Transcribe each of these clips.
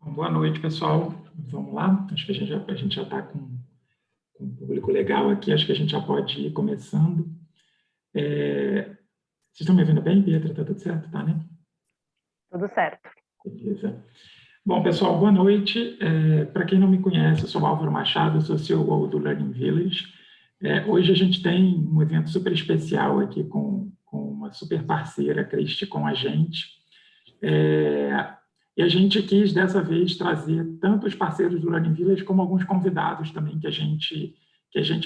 Boa noite, pessoal. Vamos lá? Acho que a gente já está com um público legal aqui, acho que a gente já pode ir começando. Vocês estão me ouvindo bem, Pietra? Está tudo certo, tá, né? Tudo certo. Beleza. Bom, pessoal, boa noite. Para quem não me conhece, eu sou Álvaro Machado, sou CEO do Learning Village. Hoje a gente tem um evento super especial aqui com uma super parceira, a Cristi, com a gente. E a gente quis, dessa vez, trazer tanto os parceiros do Learning Village como alguns convidados também que a gente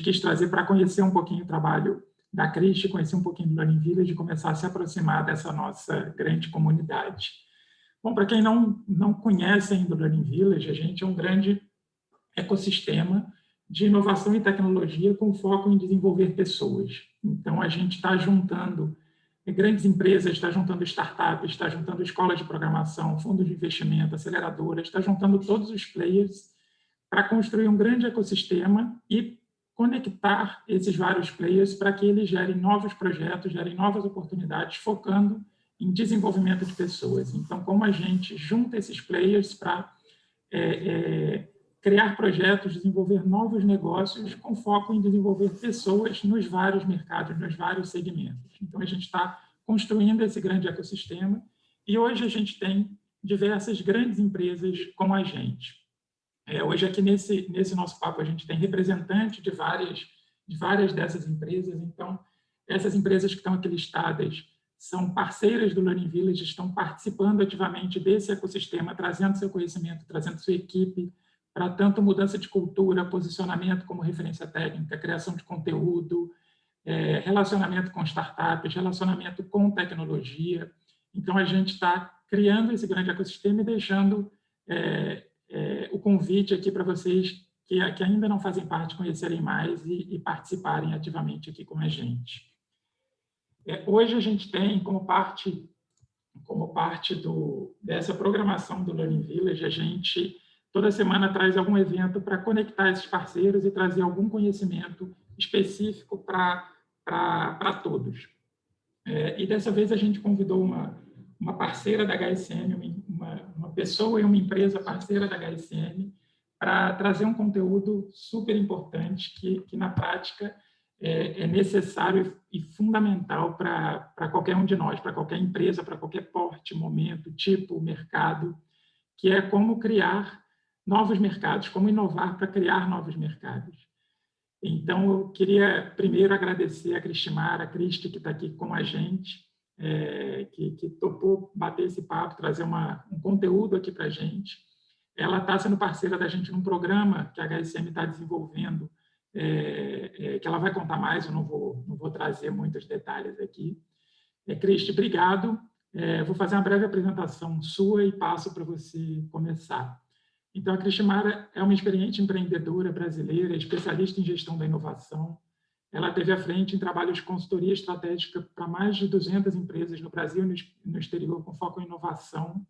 quis trazer para conhecer um pouquinho o trabalho da Cristi, conhecer um pouquinho do Learning Village e começar a se aproximar dessa nossa grande comunidade. Bom, para quem não conhece ainda o Learning Village, a gente é um grande ecossistema de inovação e tecnologia com foco em desenvolver pessoas. Então, a gente está juntando grandes empresas, está juntando startups, está juntando escolas de programação, fundos de investimento, aceleradoras, está juntando todos os players para construir um grande ecossistema e conectar esses vários players para que eles gerem novos projetos, gerem novas oportunidades, focando em desenvolvimento de pessoas. Então, como a gente junta esses players para criar projetos, desenvolver novos negócios com foco em desenvolver pessoas nos vários mercados, nos vários segmentos. Então, a gente está construindo esse grande ecossistema e hoje a gente tem diversas grandes empresas com a gente. Hoje, aqui nesse nosso papo, a gente tem representantes de várias dessas empresas. Então, essas empresas que estão aqui listadas são parceiras do Learning Village, estão participando ativamente desse ecossistema, trazendo seu conhecimento, trazendo sua equipe, para tanto mudança de cultura, posicionamento como referência técnica, criação de conteúdo, relacionamento com startups, relacionamento com tecnologia. Então, a gente está criando esse grande ecossistema e deixando o convite aqui para vocês que ainda não fazem parte conhecerem mais e participarem ativamente aqui com a gente. Hoje a gente tem como parte dessa programação do Learning Village, a gente toda semana traz algum evento para conectar esses parceiros e trazer algum conhecimento específico para todos. E dessa vez a gente convidou uma parceira da HSM, uma pessoa e uma empresa parceira da HSM, para trazer um conteúdo super importante que na prática é necessário e fundamental para qualquer um de nós, para qualquer empresa, para qualquer porte, momento, tipo, mercado, que é como criar novos mercados, como inovar para criar novos mercados. Então, eu queria primeiro agradecer a Cristimara, a Cristi, que está aqui com a gente, que topou bater esse papo, trazer um conteúdo aqui para a gente. Ela está sendo parceira da gente num programa que a HSM está desenvolvendo, que ela vai contar mais, eu não vou trazer muitos detalhes aqui. Cristi, obrigado. Vou fazer uma breve apresentação sua e passo para você começar. Então, a Cristimara é uma experiente empreendedora brasileira, especialista em gestão da inovação. Ela esteve à frente em trabalhos de consultoria estratégica para mais de 200 empresas no Brasil e no exterior, com foco em inovação,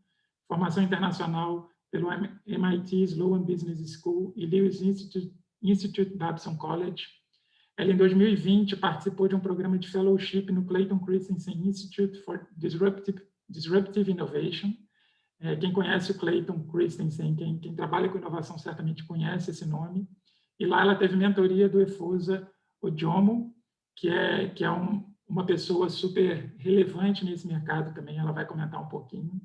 formação internacional pelo MIT Sloan Business School e Lewis Institute Babson College. Ela, em 2020, participou de um programa de fellowship no Clayton Christensen Institute for Disruptive Innovation. Quem conhece o Clayton Christensen, quem trabalha com inovação, certamente conhece esse nome. E lá ela teve mentoria do Efosa Odiomo, que é uma pessoa super relevante nesse mercado também, ela vai comentar um pouquinho.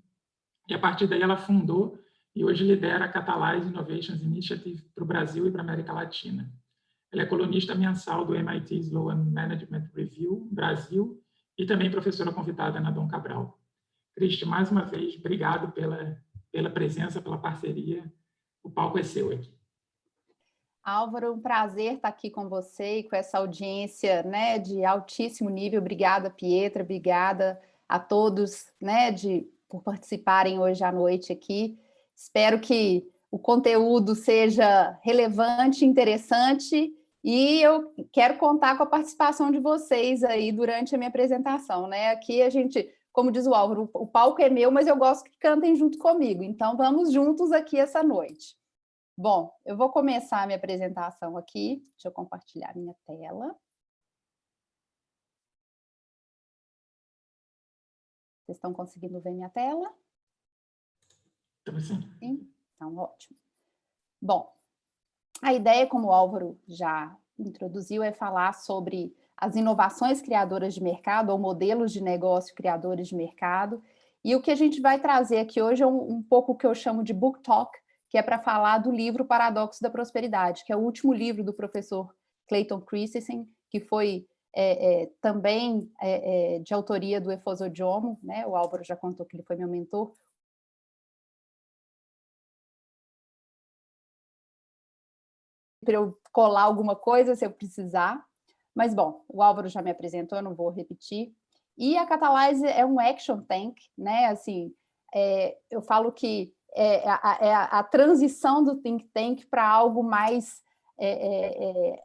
E a partir daí ela fundou e hoje lidera a Catalyze Innovations Initiative para o Brasil e para a América Latina. Ela é colunista mensal do MIT Sloan Management Review Brasil e também professora convidada na Dom Cabral. Cristi, mais uma vez, obrigado pela presença, pela parceria. O palco é seu aqui. Álvaro, um prazer estar aqui com você e com essa audiência, né, de altíssimo nível. Obrigada, Pietra, obrigada a todos, né, por participarem hoje à noite aqui. Espero que o conteúdo seja relevante, interessante E eu quero contar com a participação de vocês aí durante a minha apresentação, né? Aqui a gente, como diz o Álvaro, o palco é meu, mas eu gosto que cantem junto comigo. Então, vamos juntos aqui essa noite. Bom, eu vou começar a minha apresentação aqui. Deixa eu compartilhar minha tela. Vocês estão conseguindo ver minha tela? Sim? Então, ótimo. Bom, a ideia, como o Álvaro já introduziu, é falar sobre as inovações criadoras de mercado ou modelos de negócio criadores de mercado. E o que a gente vai trazer aqui hoje é um pouco o que eu chamo de book talk, que é para falar do livro Paradoxo da Prosperidade, que é o último livro do professor Clayton Christensen, que foi também de autoria do Efoso Ojomo, né? O Álvaro já contou que ele foi meu mentor. Para eu colar alguma coisa, se eu precisar. Mas, bom, o Álvaro já me apresentou, eu não vou repetir. E a Catalyze é um action tank, né? Assim, eu falo que é a transição do think tank para algo mais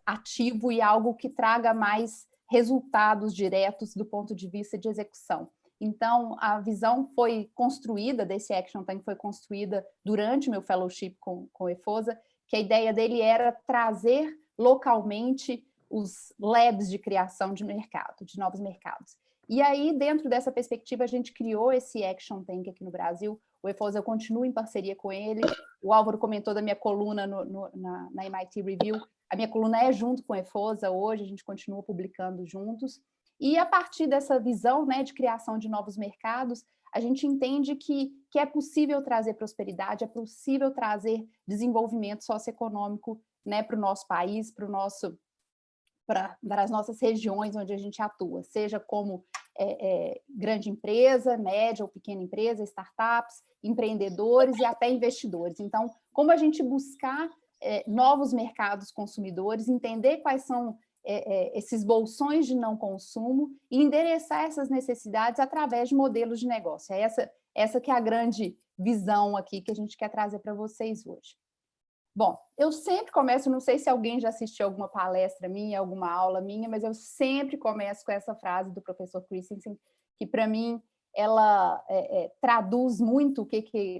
ativo e algo que traga mais resultados diretos do ponto de vista de execução. Então, a visão foi construída, desse action tank foi construída durante meu fellowship com o EFOSA, que a ideia dele era trazer localmente os labs de criação de mercado, de novos mercados. E aí, dentro dessa perspectiva, a gente criou esse Action Tank aqui no Brasil. O EFOSA continua em parceria com ele. O Álvaro comentou da minha coluna na MIT Review. A minha coluna é junto com o EFOSA hoje, a gente continua publicando juntos. E a partir dessa visão, né, de criação de novos mercados, a gente entende que é possível trazer prosperidade, é possível trazer desenvolvimento socioeconômico, né, para o nosso país, para as nossas regiões onde a gente atua, seja como grande empresa, média ou pequena empresa, startups, empreendedores e até investidores. Então, como a gente buscar novos mercados consumidores, entender quais são esses bolsões de não consumo e endereçar essas necessidades através de modelos de negócio. É essa que é a grande visão aqui que a gente quer trazer para vocês hoje. Bom, eu sempre começo, não sei se alguém já assistiu alguma palestra minha, alguma aula minha, mas eu sempre começo com essa frase do professor Christensen, que para mim ela traduz muito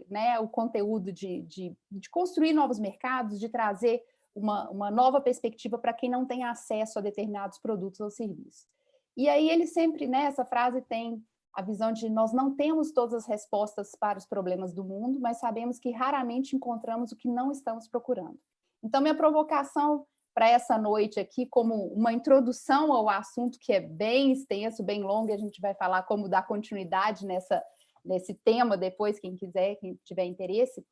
né, o conteúdo de construir novos mercados, de trazer uma nova perspectiva para quem não tem acesso a determinados produtos ou serviços. E aí ele sempre, né, essa frase tem a visão de nós não temos todas as respostas para os problemas do mundo, mas sabemos que raramente encontramos o que não estamos procurando. Então, minha provocação para essa noite aqui, como uma introdução ao assunto que é bem extenso, bem longo, e a gente vai falar como dar continuidade nesse tema depois, quem quiser, quem tiver interesse,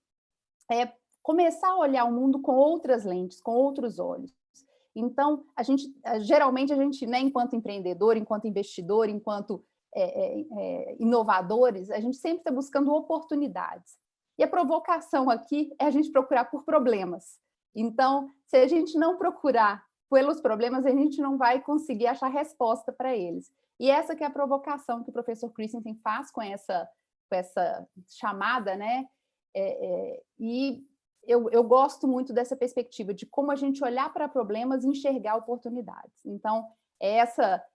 é começar a olhar o mundo com outras lentes, com outros olhos. Então, geralmente a gente, né, enquanto empreendedor, enquanto investidor, enquanto inovadores, a gente sempre está buscando oportunidades. E a provocação aqui é a gente procurar por problemas. Então, se a gente não procurar pelos problemas, a gente não vai conseguir achar resposta para eles. E essa que é a provocação que o professor Christensen faz com essa chamada, né? E eu gosto muito dessa perspectiva de como a gente olhar para problemas e enxergar oportunidades. Então,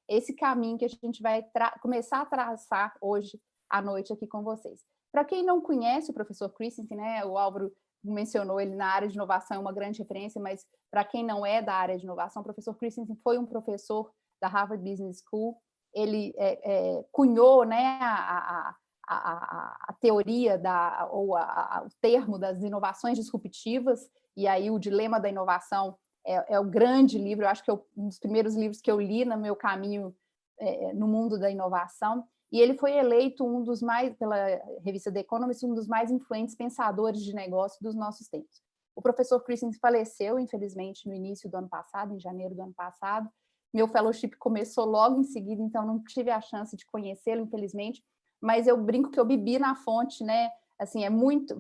esse caminho que a gente vai começar a traçar hoje à noite aqui com vocês. Para quem não conhece o professor Christensen, né, o Álvaro mencionou ele na área de inovação, é uma grande referência, mas para quem não é da área de inovação, o professor Christensen foi um professor da Harvard Business School, ele cunhou, né, a teoria o termo das inovações disruptivas, e aí o dilema da inovação é o grande livro, eu acho que é um dos primeiros livros que eu li no meu caminho no mundo da inovação, e ele foi eleito pela revista The Economist, um dos mais influentes pensadores de negócio dos nossos tempos. O professor Christensen faleceu, infelizmente, no início do ano passado, em janeiro do ano passado. Meu fellowship começou logo em seguida, então não tive a chance de conhecê-lo, infelizmente, mas eu brinco que eu bebi na fonte, né? Assim,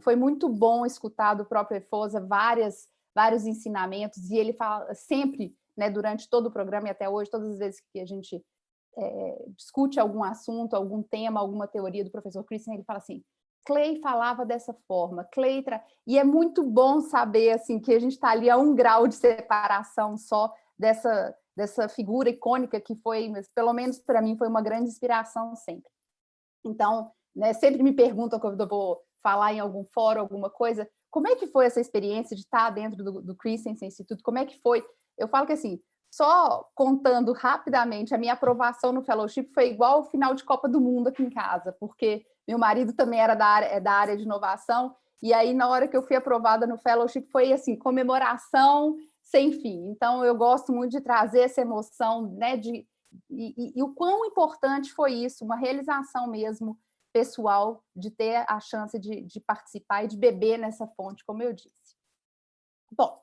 foi muito bom escutar do próprio EFOSA vários ensinamentos, e ele fala sempre, né, durante todo o programa e até hoje, todas as vezes que a gente discute algum assunto, algum tema, alguma teoria do professor Christensen, ele fala assim, Clay falava dessa forma, e é muito bom saber assim, que a gente está ali a 1 grau de separação só dessa figura icônica que foi, pelo menos para mim, foi uma grande inspiração sempre. Então, né, sempre me perguntam quando eu vou falar em algum fórum, alguma coisa, como é que foi essa experiência de estar dentro do Christensen Instituto? Como é que foi? Eu falo que, assim, só contando rapidamente, a minha aprovação no fellowship foi igual ao final de Copa do Mundo aqui em casa, porque meu marido também era da área de inovação, e aí, na hora que eu fui aprovada no fellowship, foi, assim, comemoração sem fim. Então, eu gosto muito de trazer essa emoção, né, e o quão importante foi isso, uma realização mesmo pessoal, de ter a chance de participar e de beber nessa fonte, como eu disse. Bom,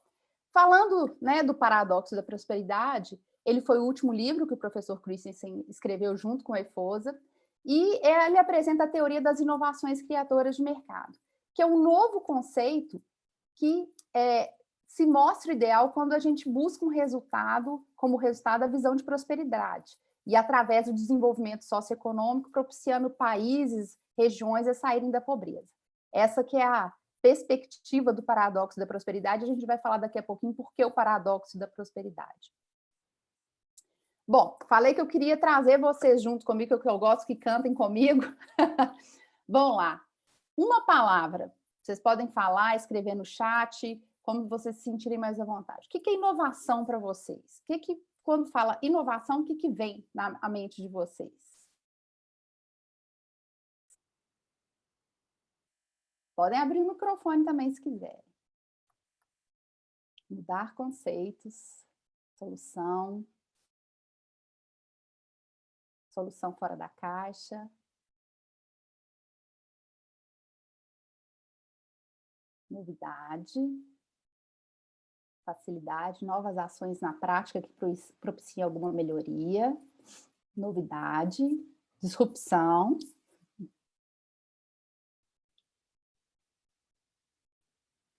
falando, né, do Paradoxo da Prosperidade, ele foi o último livro que o professor Christensen escreveu junto com a EFOSA, e ele apresenta a teoria das inovações criadoras de mercado, que é um novo conceito que se mostra ideal quando a gente busca um resultado, como resultado da visão de prosperidade, e através do desenvolvimento socioeconômico, propiciando países, regiões a saírem da pobreza. Essa que é a perspectiva do paradoxo da prosperidade, a gente vai falar daqui a pouquinho por que o paradoxo da prosperidade. Bom, falei que eu queria trazer vocês junto comigo, que eu gosto que cantem comigo. Vamos lá. Uma palavra, vocês podem falar, escrever no chat, como vocês se sentirem mais à vontade. O que é inovação para vocês? Quando fala inovação, o que vem na mente de vocês? Podem abrir o microfone também, se quiserem. Mudar conceitos, solução fora da caixa. Novidade. Facilidade, novas ações na prática que propiciam alguma melhoria. Novidade, disrupção.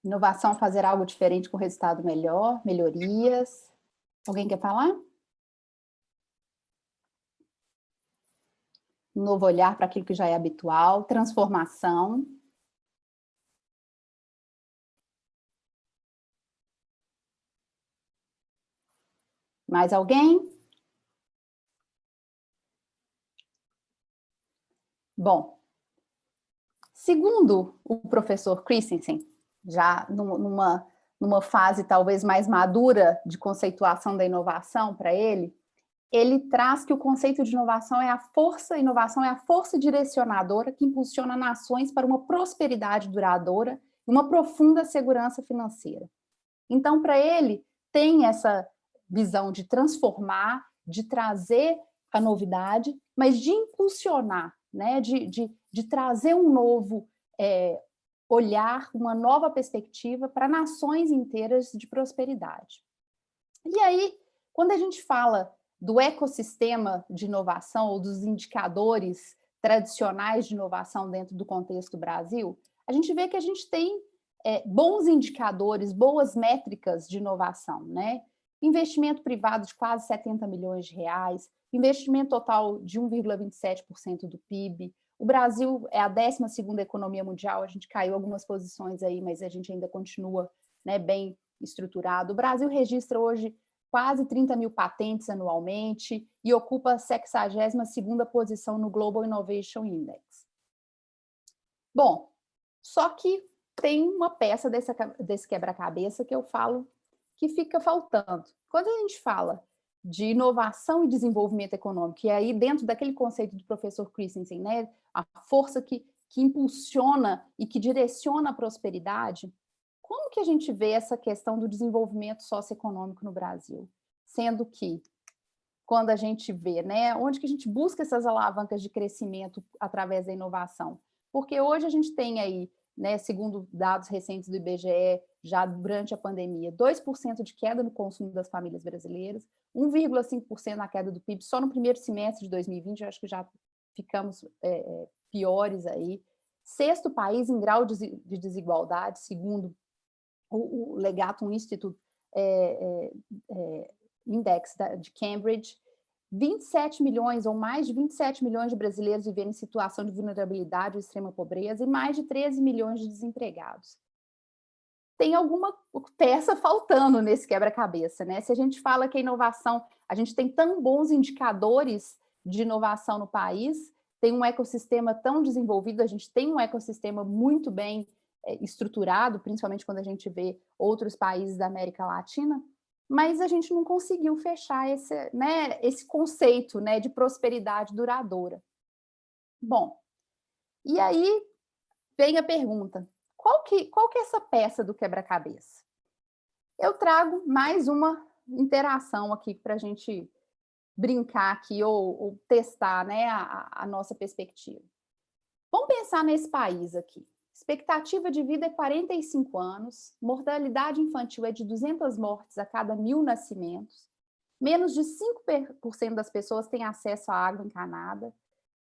Inovação, fazer algo diferente com resultado melhor, melhorias. Alguém quer falar? Um novo olhar para aquilo que já é habitual, transformação. Mais alguém? Bom, segundo o professor Christensen, já numa fase talvez mais madura de conceituação da inovação para ele traz que o conceito de inovação é a força direcionadora que impulsiona nações para uma prosperidade duradoura e uma profunda segurança financeira. Então, para ele, tem essa visão de transformar, de trazer a novidade, mas de impulsionar, né? de trazer um novo olhar, uma nova perspectiva para nações inteiras de prosperidade. E aí, quando a gente fala do ecossistema de inovação ou dos indicadores tradicionais de inovação dentro do contexto Brasil, a gente vê que a gente tem bons indicadores, boas métricas de inovação, né? Investimento privado de quase 70 milhões de reais, investimento total de 1,27% do PIB. O Brasil é a 12ª economia mundial, a gente caiu algumas posições aí, mas a gente ainda continua, né, bem estruturado. O Brasil registra hoje quase 30 mil patentes anualmente e ocupa a 62ª posição no Global Innovation Index. Bom, só que tem uma peça desse quebra-cabeça que eu falo que fica faltando. Quando a gente fala de inovação e desenvolvimento econômico, e aí dentro daquele conceito do professor Christensen, né, a força que impulsiona e que direciona a prosperidade, como que a gente vê essa questão do desenvolvimento socioeconômico no Brasil? Sendo que, quando a gente vê, né, onde que a gente busca essas alavancas de crescimento através da inovação? Porque hoje a gente tem aí, né, segundo dados recentes do IBGE, já durante a pandemia, 2% de queda no consumo das famílias brasileiras, 1,5% na queda do PIB só no primeiro semestre de 2020, eu acho que já ficamos piores aí. 6º país em grau de desigualdade, segundo o Legatum Institute Index de Cambridge. 27 milhões ou mais de 27 milhões de brasileiros vivendo em situação de vulnerabilidade ou extrema pobreza e mais de 13 milhões de desempregados. tem alguma peça faltando nesse quebra-cabeça, né? Se a gente fala que a inovação, a gente tem tão bons indicadores de inovação no país, tem um ecossistema tão desenvolvido, a gente tem um ecossistema muito bem estruturado, principalmente quando a gente vê outros países da América Latina, mas a gente não conseguiu fechar esse conceito, né, de prosperidade duradoura. Bom, e aí vem a pergunta, qual que é essa peça do quebra-cabeça? Eu trago mais uma interação aqui para a gente brincar aqui ou testar, né, a nossa perspectiva. Vamos pensar nesse país aqui. Expectativa de vida é 45 anos, mortalidade infantil é de 200 mortes a cada 1.000 nascimentos, menos de 5% das pessoas têm acesso à água encanada,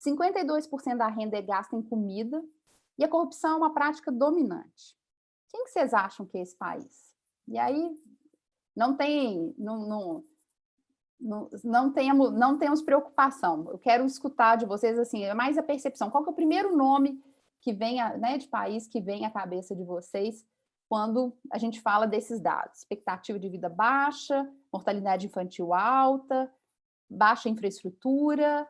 52% da renda é gasta em comida, e a corrupção é uma prática dominante. Quem que vocês acham que é esse país? E aí, não temos preocupação. Eu quero escutar de vocês, assim, é mais a percepção. Qual que é o primeiro nome que vem, né, de país que vem à cabeça de vocês quando a gente fala desses dados? Expectativa de vida baixa, mortalidade infantil alta, baixa infraestrutura,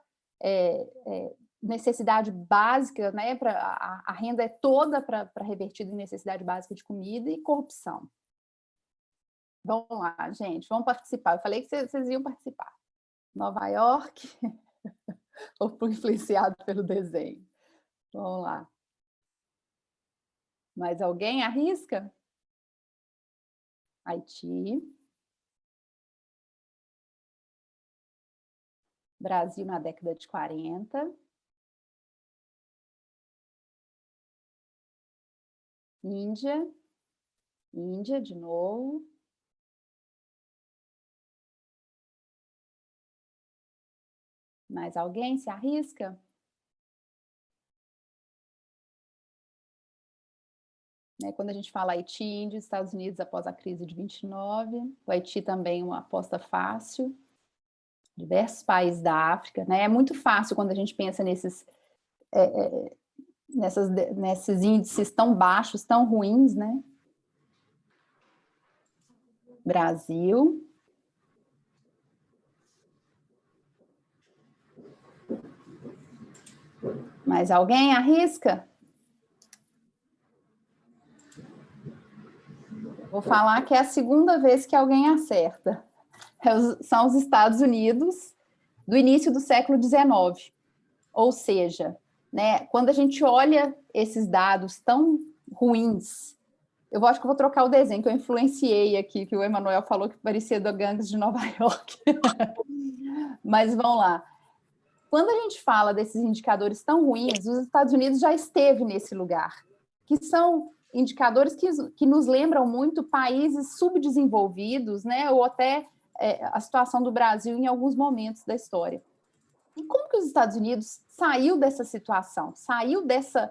necessidade básica, né, a renda é toda para revertida em necessidade básica de comida e corrupção. Vamos lá, gente, vamos participar. Eu falei que vocês iam participar. Nova York, ou fui influenciado pelo desenho? Vamos lá. Mais alguém arrisca? Haiti. Brasil na década de 40. Índia. Índia, de novo. Mais alguém se arrisca? Quando a gente fala Haiti, Índia, Estados Unidos após a crise de 29, o Haiti também uma aposta fácil, diversos países da África, né? É muito fácil quando a gente pensa nesses índices tão baixos, tão ruins, né? Brasil. Mais alguém arrisca? Vou falar que é a segunda vez que alguém acerta. São os Estados Unidos do início do século XIX. Ou seja, né, quando a gente olha esses dados tão ruins, eu acho que vou trocar o desenho, que eu influenciei aqui, que o Emanuel falou que parecia do Gangues de Nova York. Mas vamos lá. Quando a gente fala desses indicadores tão ruins, os Estados Unidos já esteve nesse lugar, que são indicadores que nos lembram muito países subdesenvolvidos, né, ou até a situação do Brasil em alguns momentos da história. E como que os Estados Unidos saiu dessa situação, saiu desse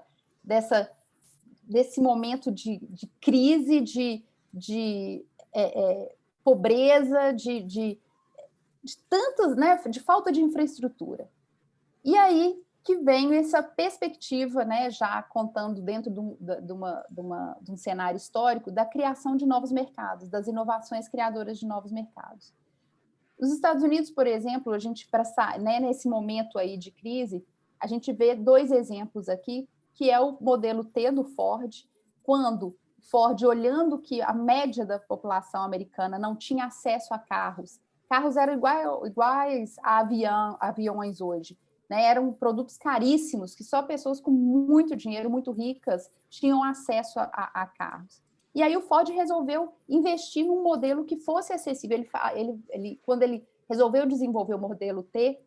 momento de crise, de pobreza, de tantas, né, de falta de infraestrutura? E aí que vem essa perspectiva, né, já contando dentro de um cenário histórico, da criação de novos mercados, das inovações criadoras de novos mercados. Os Estados Unidos, por exemplo, a gente, né, nesse momento aí de crise, a gente vê dois exemplos aqui, que é o modelo T do Ford, quando Ford, olhando que a média da população americana não tinha acesso a carros eram iguais a aviões hoje, né? Eram produtos caríssimos, que só pessoas com muito dinheiro, muito ricas, tinham acesso a carros. E aí o Ford resolveu investir num modelo que fosse acessível. Quando ele resolveu desenvolver o modelo T,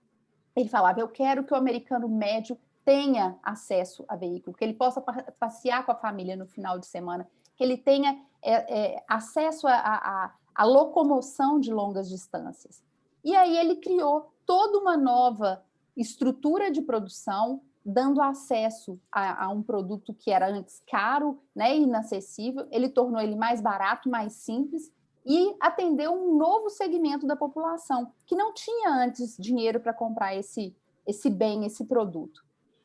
ele falava, eu quero que o americano médio tenha acesso a veículo, que ele possa passear com a família no final de semana, que ele tenha acesso a locomoção de longas distâncias. E aí ele criou toda uma nova estrutura de produção, dando acesso a um produto que era antes caro, né, inacessível, ele tornou ele mais barato, mais simples, e atendeu um novo segmento da população, que não tinha antes dinheiro para comprar esse bem, esse produto.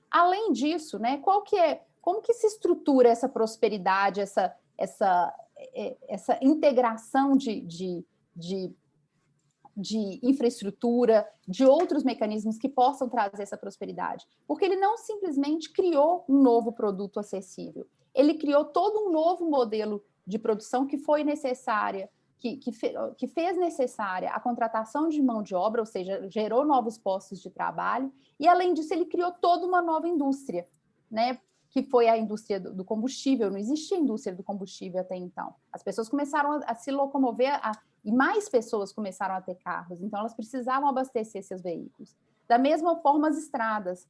Além disso, né, como que se estrutura essa prosperidade, essa integração de infraestrutura, de outros mecanismos que possam trazer essa prosperidade. Porque ele não simplesmente criou um novo produto acessível, ele criou todo um novo modelo de produção que foi necessária, que fez necessária a contratação de mão de obra, ou seja, gerou novos postos de trabalho, e além disso ele criou toda uma nova indústria, né? Que foi a indústria do combustível. Não existia indústria do combustível até então. As pessoas começaram a se locomover, e mais pessoas começaram a ter carros, então elas precisavam abastecer seus veículos. Da mesma forma, as estradas.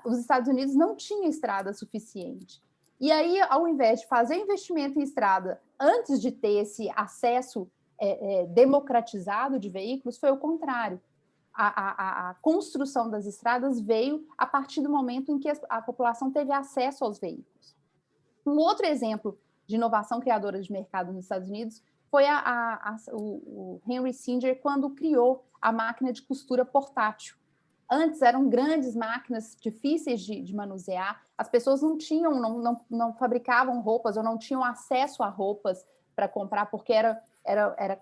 Os Estados Unidos não tinham estrada suficiente. E aí, ao invés de fazer investimento em estrada antes de ter esse acesso democratizado de veículos, foi o contrário. A construção das estradas veio a partir do momento em que a população teve acesso aos veículos. Um outro exemplo de inovação criadora de mercado nos Estados Unidos foi o Henry Singer, quando criou a máquina de costura portátil. Antes eram grandes máquinas difíceis de manusear, as pessoas não fabricavam roupas ou não tinham acesso a roupas para comprar, porque era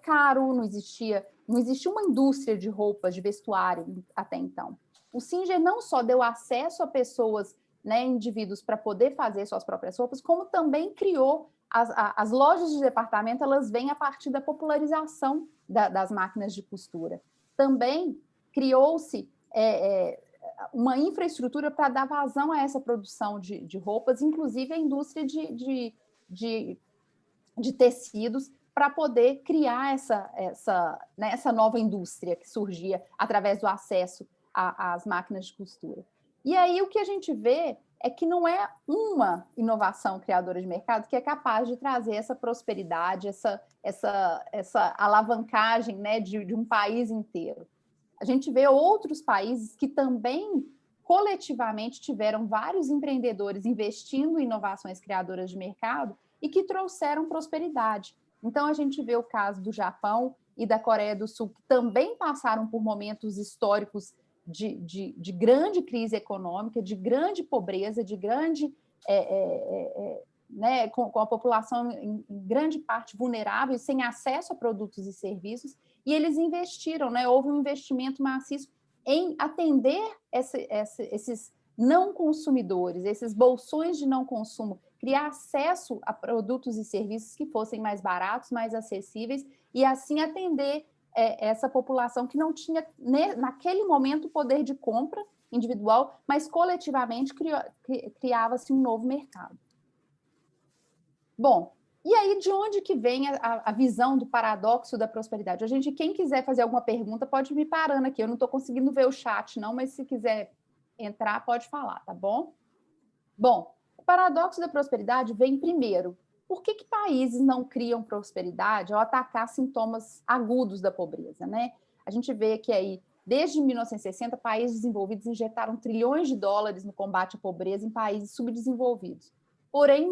caro, não existia uma indústria de roupas, de vestuário até então. O Singer não só deu acesso a pessoas, né, indivíduos, para poder fazer suas próprias roupas, como também criou as lojas de departamento. Elas vêm a partir da popularização das máquinas de costura. Também criou-se uma infraestrutura para dar vazão a essa produção de roupas, inclusive a indústria de tecidos, para poder criar essa nova indústria que surgia através do acesso às máquinas de costura. E aí o que a gente vê é que não é uma inovação criadora de mercado que é capaz de trazer essa prosperidade, essa alavancagem, né, de um país inteiro. A gente vê outros países que também coletivamente tiveram vários empreendedores investindo em inovações criadoras de mercado e que trouxeram prosperidade. Então, a gente vê o caso do Japão e da Coreia do Sul, que também passaram por momentos históricos de grande crise econômica, de grande pobreza, de grande... né, com a população em grande parte vulnerável e sem acesso a produtos e serviços, e eles investiram, né, houve um investimento maciço em atender esses não consumidores, esses bolsões de não consumo, criar acesso a produtos e serviços que fossem mais baratos, mais acessíveis, e assim atender essa população que não tinha, naquele momento, poder de compra individual, mas coletivamente criava-se um novo mercado. Bom, e aí de onde que vem a visão do paradoxo da prosperidade? Quem quiser fazer alguma pergunta pode me parando aqui, eu não estou conseguindo ver o chat não, mas se quiser entrar pode falar, tá bom? Bom, o paradoxo da prosperidade vem primeiro. Por que países não criam prosperidade ao atacar sintomas agudos da pobreza, né? A gente vê que aí, desde 1960, países desenvolvidos injetaram trilhões de dólares no combate à pobreza em países subdesenvolvidos. Porém,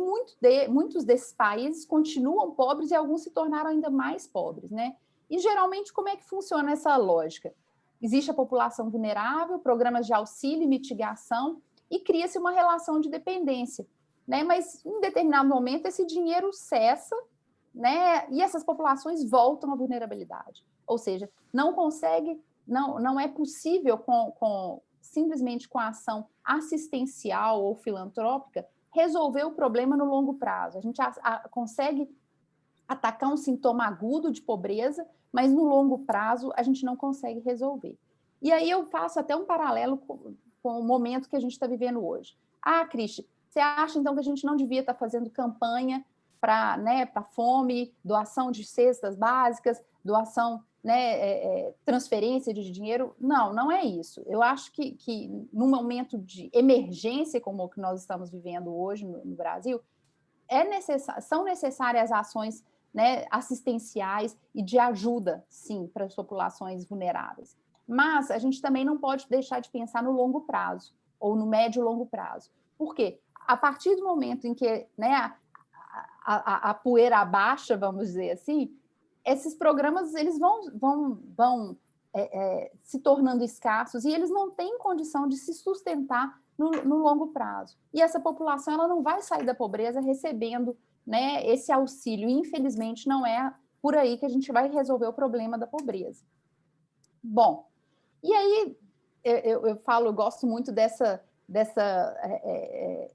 muitos desses países continuam pobres e alguns se tornaram ainda mais pobres, né? E, geralmente, como é que funciona essa lógica? Existe a população vulnerável, programas de auxílio e mitigação, e cria-se uma relação de dependência, né? Mas, em determinado momento, esse dinheiro cessa, né? E essas populações voltam à vulnerabilidade. Ou seja, não é possível, simplesmente com a ação assistencial ou filantrópica, resolver o problema no longo prazo. A gente consegue atacar um sintoma agudo de pobreza, mas no longo prazo a gente não consegue resolver. E aí eu faço até um paralelo com o momento que a gente está vivendo hoje. Cristi, você acha então que a gente não devia estar fazendo campanha para, né, para fome, doação de cestas básicas, doação, né, transferência de dinheiro? Não é isso. Eu acho que num momento de emergência como o que nós estamos vivendo hoje no Brasil, são necessárias ações, né, assistenciais e de ajuda, sim, para as populações vulneráveis. Mas a gente também não pode deixar de pensar no longo prazo, ou no médio e longo prazo. Por quê? A partir do momento em que, né, a poeira abaixa, vamos dizer assim, esses programas eles vão se tornando escassos e eles não têm condição de se sustentar no longo prazo. E essa população ela não vai sair da pobreza recebendo né, esse auxílio, infelizmente, não é por aí que a gente vai resolver o problema da pobreza. Bom, e aí eu falo, eu gosto muito dessa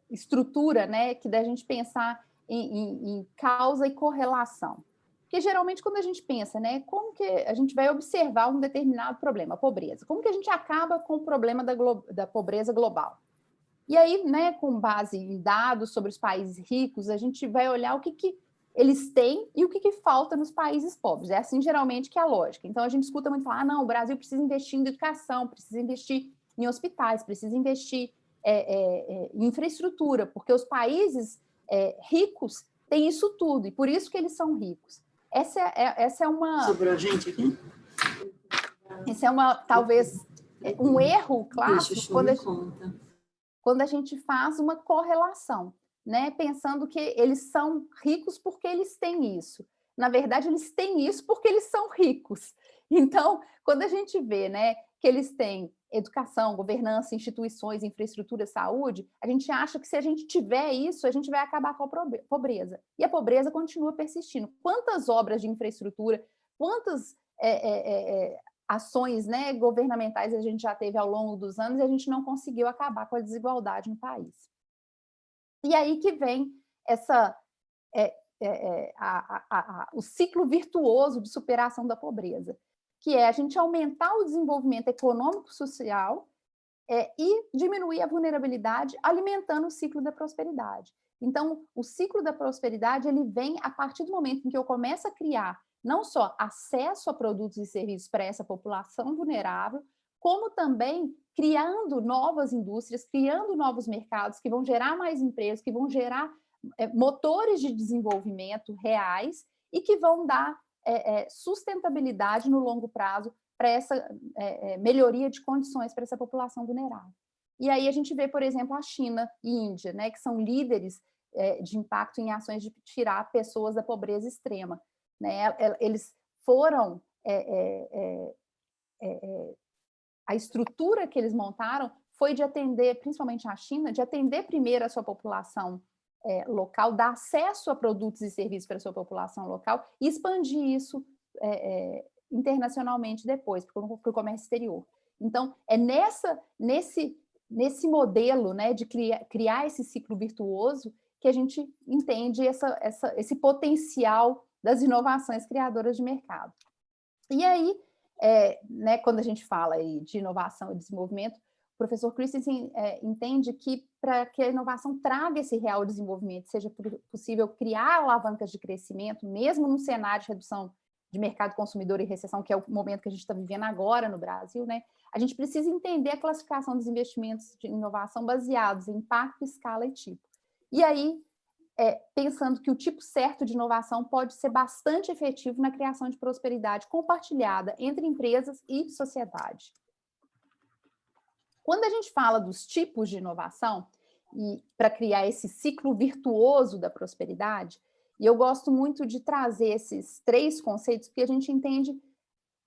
estrutura, né, que da gente pensar em causa e correlação. Porque geralmente quando a gente pensa, né, como que a gente vai observar um determinado problema, a pobreza, como que a gente acaba com o problema da pobreza global? E aí, né, com base em dados sobre os países ricos, a gente vai olhar o que eles têm e o que falta nos países pobres. É assim, geralmente, que é a lógica. Então, a gente escuta muito falar, não, o Brasil precisa investir em educação, precisa investir em hospitais, precisa investir em infraestrutura, porque os países ricos têm isso tudo, e por isso que eles são ricos. Essa é uma... Sobrou gente aqui? Esse é talvez, um erro clássico quando a gente faz uma correlação, né? Pensando que eles são ricos porque eles têm isso. Na verdade, eles têm isso porque eles são ricos. Então, quando a gente vê, né, que eles têm educação, governança, instituições, infraestrutura, saúde, a gente acha que se a gente tiver isso, a gente vai acabar com a pobreza. E a pobreza continua persistindo. Quantas obras de infraestrutura, quantas ações, né, governamentais a gente já teve ao longo dos anos e a gente não conseguiu acabar com a desigualdade no país. E aí que vem o ciclo virtuoso de superação da pobreza, que é a gente aumentar o desenvolvimento econômico-social e diminuir a vulnerabilidade, alimentando o ciclo da prosperidade. Então, o ciclo da prosperidade ele vem a partir do momento em que eu começo a criar não só acesso a produtos e serviços para essa população vulnerável, como também criando novas indústrias, criando novos mercados que vão gerar mais empregos, que vão gerar motores de desenvolvimento reais e que vão dar sustentabilidade no longo prazo para essa melhoria de condições para essa população vulnerável. E aí a gente vê, por exemplo, a China e a Índia, né, que são líderes de impacto em ações de tirar pessoas da pobreza extrema. Né? Eles foram... a estrutura que eles montaram foi de atender, principalmente a China, de atender primeiro a sua população local, dar acesso a produtos e serviços para a sua população local e expandir isso internacionalmente depois, para o comércio exterior. Então, é nesse modelo, né, de criar esse ciclo virtuoso que a gente entende esse potencial das inovações criadoras de mercado. E aí, né, quando a gente fala aí de inovação e desenvolvimento, o professor Christensen entende que para que a inovação traga esse real desenvolvimento, seja possível criar alavancas de crescimento, mesmo num cenário de redução de mercado consumidor e recessão, que é o momento que a gente está vivendo agora no Brasil, né, a gente precisa entender a classificação dos investimentos de inovação baseados em impacto, escala e tipo. E aí, pensando que o tipo certo de inovação pode ser bastante efetivo na criação de prosperidade compartilhada entre empresas e sociedade. Quando a gente fala dos tipos de inovação, e para criar esse ciclo virtuoso da prosperidade, e eu gosto muito de trazer esses 3 conceitos, porque a gente entende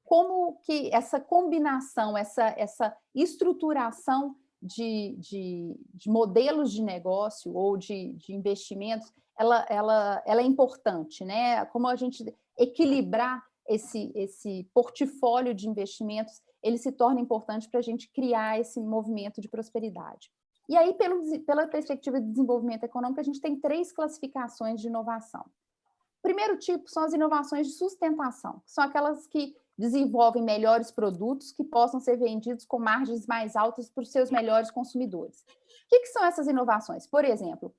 como que essa combinação, essa estruturação de modelos de negócio ou de investimentos, ela é importante, né? Como a gente equilibrar esse portfólio de investimentos, ele se torna importante para a gente criar esse movimento de prosperidade. E aí, pela perspectiva de desenvolvimento econômico, a gente tem 3 classificações de inovação. O primeiro tipo são as inovações de sustentação, que são aquelas que desenvolvem melhores produtos que possam ser vendidos com margens mais altas para os seus melhores consumidores. O que são essas inovações? Por exemplo,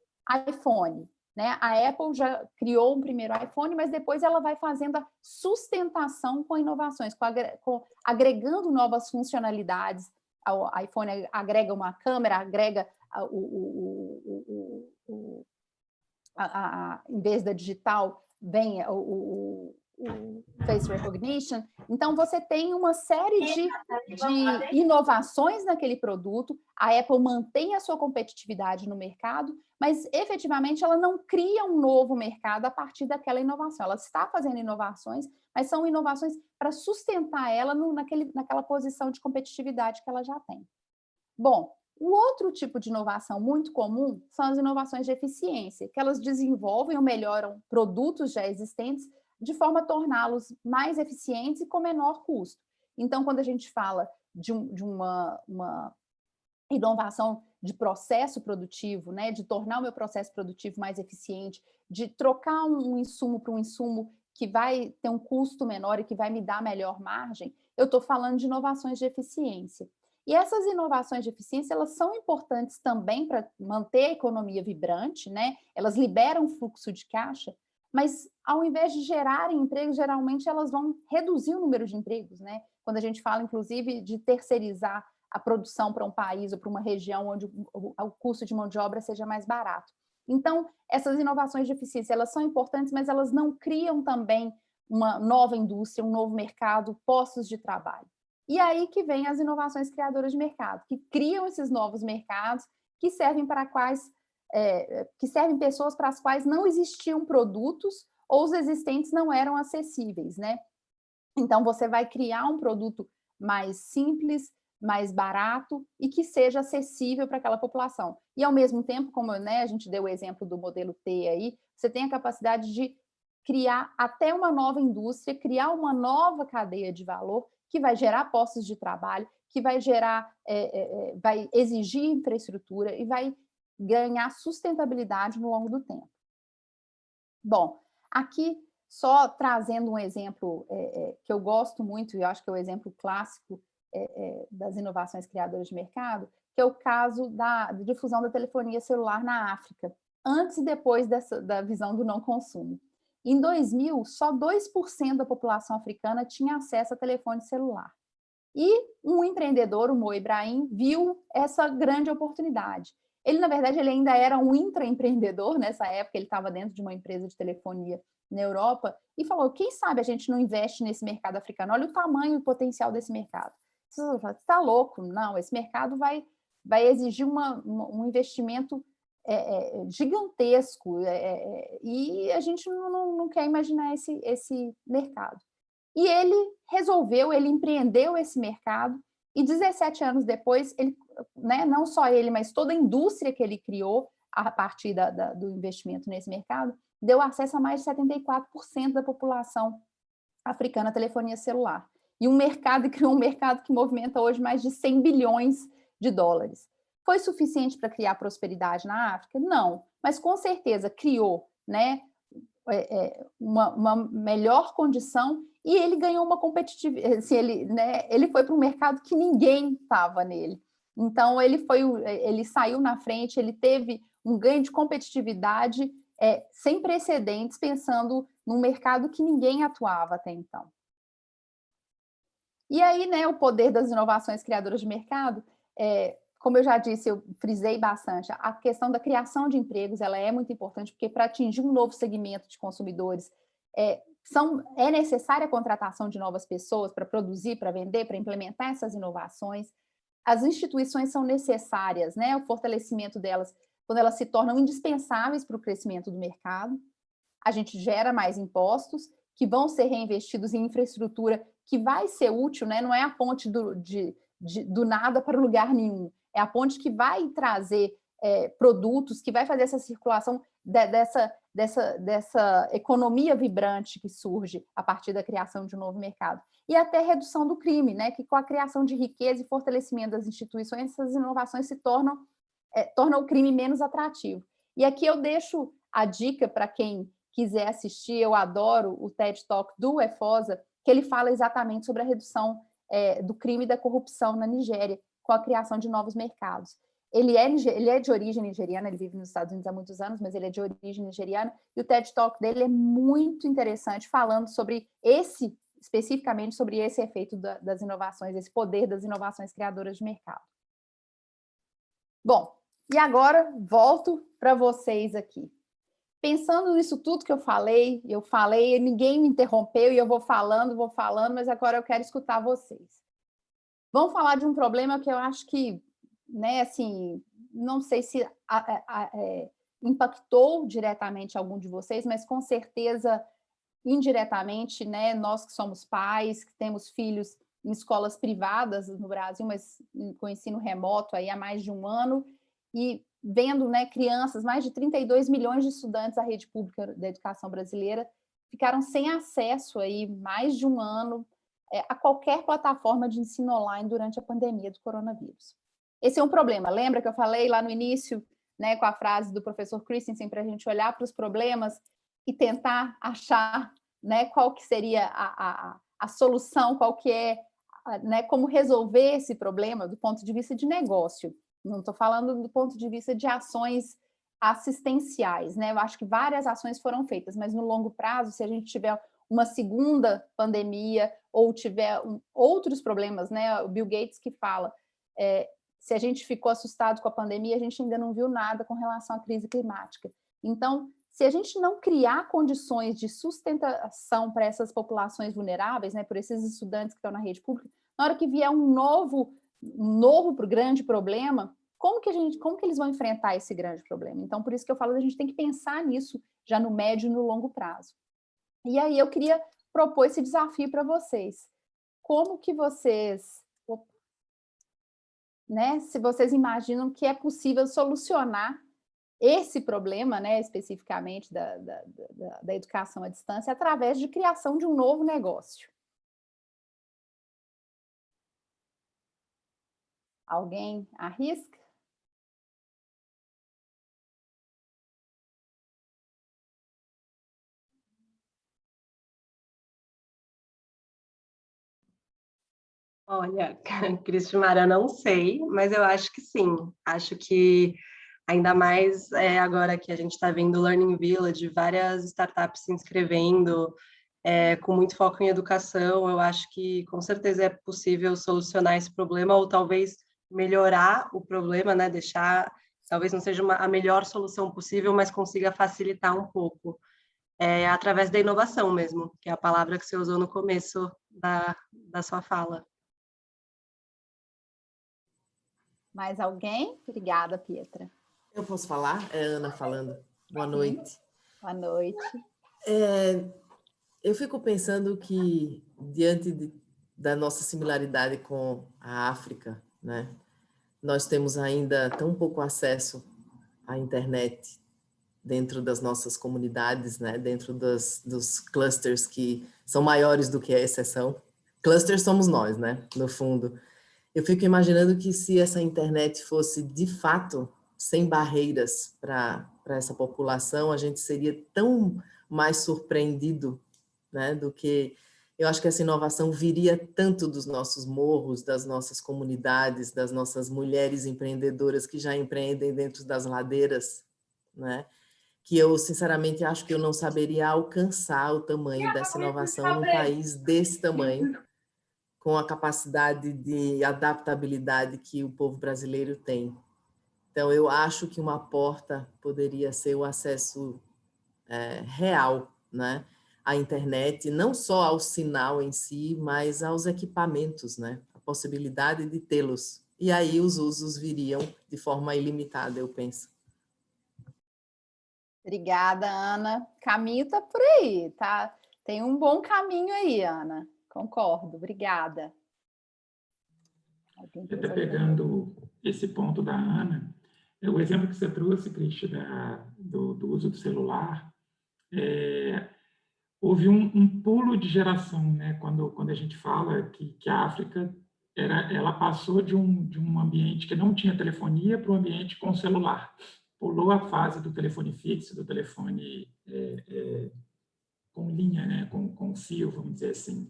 iPhone. Né? A Apple já criou um primeiro iPhone, mas depois ela vai fazendo a sustentação com inovações, agregando novas funcionalidades. O iPhone agrega uma câmera, agrega em vez da digital, vem o face recognition. Então, você tem uma série de inovações naquele produto, a Apple mantém a sua competitividade no mercado, mas, efetivamente, ela não cria um novo mercado a partir daquela inovação. Ela está fazendo inovações, mas são inovações para sustentar ela naquela posição de competitividade que ela já tem. Bom, O outro tipo de inovação muito comum são as inovações de eficiência, que elas desenvolvem ou melhoram produtos já existentes de forma a torná-los mais eficientes e com menor custo. Então, quando a gente fala de uma inovação de processo produtivo, né, de tornar o meu processo produtivo mais eficiente, de trocar um insumo para um insumo que vai ter um custo menor e que vai me dar melhor margem, eu estou falando de inovações de eficiência. E essas inovações de eficiência, elas são importantes também para manter a economia vibrante, né? Elas liberam fluxo de caixa, mas ao invés de gerarem empregos, geralmente elas vão reduzir o número de empregos, né? Quando a gente fala, inclusive, de terceirizar a produção para um país ou para uma região onde o custo de mão de obra seja mais barato. Então, essas inovações de eficiência, elas são importantes, mas elas não criam também uma nova indústria, um novo mercado, postos de trabalho. E aí que vem as inovações criadoras de mercado, que criam esses novos mercados que servem que servem pessoas para as quais não existiam produtos ou os existentes não eram acessíveis, né? Então, você vai criar um produto mais simples, mais barato e que seja acessível para aquela população. E, ao mesmo tempo, como a gente deu o exemplo do modelo T aí, você tem a capacidade de criar até uma nova indústria, criar uma nova cadeia de valor que vai gerar postos de trabalho, que vai vai exigir infraestrutura e vai ganhar sustentabilidade no longo do tempo. Bom, aqui só trazendo um exemplo que eu gosto muito, e eu acho que é o exemplo clássico das inovações criadoras de mercado, que é o caso da difusão da telefonia celular na África, antes e depois da visão do não consumo. Em 2000, só 2% da população africana tinha acesso a telefone celular. E um empreendedor, o Mo Ibrahim, viu essa grande oportunidade. Ele, na verdade, ele ainda era um intraempreendedor nessa época, ele estava dentro de uma empresa de telefonia na Europa, e falou, quem sabe a gente não investe nesse mercado africano? Olha o tamanho e o potencial desse mercado. Você está louco? Não, esse mercado vai exigir um investimento gigantesco, e a gente não quer imaginar esse mercado. E ele empreendeu esse mercado, e 17 anos depois, não só ele, mas toda a indústria que ele criou a partir do investimento nesse mercado, deu acesso a mais de 74% da população africana à telefonia celular. E criou um mercado que movimenta hoje mais de 100 bilhões de dólares. Foi suficiente para criar prosperidade na África? Não, mas com certeza criou, né, uma melhor condição, e ele ganhou uma competitividade, assim, ele foi para um mercado que ninguém estava nele. Então, ele saiu na frente, ele teve um ganho de competitividade sem precedentes, pensando num mercado que ninguém atuava até então. E aí, né, o poder das inovações criadoras de mercado, como eu já disse, eu frisei bastante, a questão da criação de empregos, ela é muito importante, porque para atingir um novo segmento de consumidores, é necessária a contratação de novas pessoas para produzir, para vender, para implementar essas inovações. As instituições são necessárias, né, o fortalecimento delas, quando elas se tornam indispensáveis para o crescimento do mercado. A gente gera mais impostos, que vão ser reinvestidos em infraestrutura que vai ser útil, né? Não é a ponte do nada para lugar nenhum, é a ponte que vai trazer produtos, que vai fazer essa circulação dessa economia vibrante que surge a partir da criação de um novo mercado. E até redução do crime, né? Que com a criação de riqueza e fortalecimento das instituições, essas inovações tornam o crime menos atrativo. E aqui eu deixo a dica para quem quiser assistir, eu adoro o TED Talk do Efosa, que ele fala exatamente sobre a redução do crime e da corrupção na Nigéria, com a criação de novos mercados. Ele é de origem nigeriana, ele vive nos Estados Unidos há muitos anos, mas ele é de origem nigeriana, e o TED Talk dele é muito interessante, falando especificamente sobre esse efeito das inovações, esse poder das inovações criadoras de mercado. Bom, e agora volto para vocês aqui. Pensando nisso tudo que eu falei, ninguém me interrompeu e eu vou falando, mas agora eu quero escutar vocês. Vamos falar de um problema que eu acho que, né, assim, não sei se impactou diretamente algum de vocês, mas com certeza indiretamente, né, nós que somos pais, que temos filhos em escolas privadas no Brasil, mas com ensino remoto aí há mais de um ano, e vendo, né, crianças, mais de 32 milhões de estudantes da rede pública da educação brasileira ficaram sem acesso aí mais de um ano a qualquer plataforma de ensino online durante a pandemia do coronavírus. Esse é um problema. Lembra que eu falei lá no início, né, com a frase do professor Christensen, para a gente olhar para os problemas e tentar achar, né, qual que seria a solução, qual que é, né, como resolver esse problema do ponto de vista de negócio. Não estou falando do ponto de vista de ações assistenciais, né? Eu acho que várias ações foram feitas, mas no longo prazo, se a gente tiver uma segunda pandemia ou tiver outros problemas, né? O Bill Gates que fala, se a gente ficou assustado com a pandemia, a gente ainda não viu nada com relação à crise climática. Então, se a gente não criar condições de sustentação para essas populações vulneráveis, né, por esses estudantes que estão na rede pública, na hora que vier um novo grande problema, como que eles vão enfrentar esse grande problema? Então, por isso que eu falo, a gente tem que pensar nisso já no médio e no longo prazo. E aí eu queria propor esse desafio para vocês. Como que vocês, né, se vocês imaginam que é possível solucionar esse problema, né, especificamente da educação à distância, através de criação de um novo negócio? Alguém arrisca? Olha, Cristimara, não sei, mas eu acho que sim. Acho que ainda mais agora que a gente está vendo o Learning Village, várias startups se inscrevendo, com muito foco em educação, eu acho que com certeza é possível solucionar esse problema ou talvez melhorar o problema, né? Deixar, talvez não seja a melhor solução possível, mas consiga facilitar um pouco. Através da inovação mesmo, que é a palavra que você usou no começo da sua fala. Mais alguém? Obrigada, Pietra. Eu posso falar? É Ana falando. Boa noite. Boa noite. Eu fico pensando que, diante da nossa similaridade com a África, né, nós temos ainda tão pouco acesso à internet dentro das nossas comunidades, né, dentro dos clusters que são maiores do que a exceção. Clusters somos nós, né, no fundo. Eu fico imaginando que se essa internet fosse, de fato, sem barreiras para essa população, a gente seria tão mais surpreendido, né, do que... Eu acho que essa inovação viria tanto dos nossos morros, das nossas comunidades, das nossas mulheres empreendedoras que já empreendem dentro das ladeiras, né, que eu, sinceramente, acho que eu não saberia alcançar o tamanho dessa inovação num país desse tamanho, com a capacidade de adaptabilidade que o povo brasileiro tem. Então, eu acho que uma porta poderia ser o acesso real, né, à internet, não só ao sinal em si, mas aos equipamentos, né, a possibilidade de tê-los. E aí os usos viriam de forma ilimitada, eu penso. Obrigada, Ana. Caminho está por aí, tá? Tem um bom caminho aí, Ana. Concordo, obrigada. Até pegando esse ponto da Ana, o exemplo que você trouxe, Cristi, do uso do celular, houve um pulo de geração, né? Quando a gente fala que a África ela passou de um ambiente que não tinha telefonia para um ambiente com celular. Pulou a fase do telefone fixo, do telefone com linha, né? com fio, vamos dizer assim.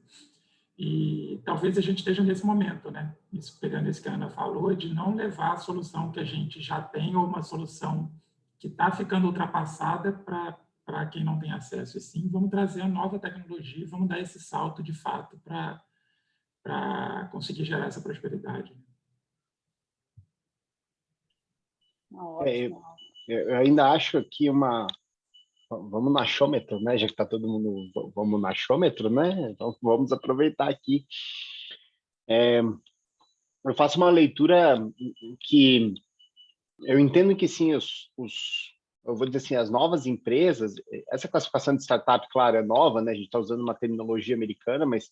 E talvez a gente esteja nesse momento, né? Isso, pegando isso que a Ana falou, de não levar a solução que a gente já tem ou uma solução que está ficando ultrapassada para quem não tem acesso. E sim, vamos trazer a nova tecnologia, vamos dar esse salto de fato para conseguir gerar essa prosperidade. Eu ainda acho que vamos no achômetro, né? Já que está todo mundo, vamos no achômetro, né? Então, vamos aproveitar aqui. Eu faço uma leitura que eu entendo que, sim, eu vou dizer assim, as novas empresas, essa classificação de startup, claro, é nova, né? A gente está usando uma terminologia americana, mas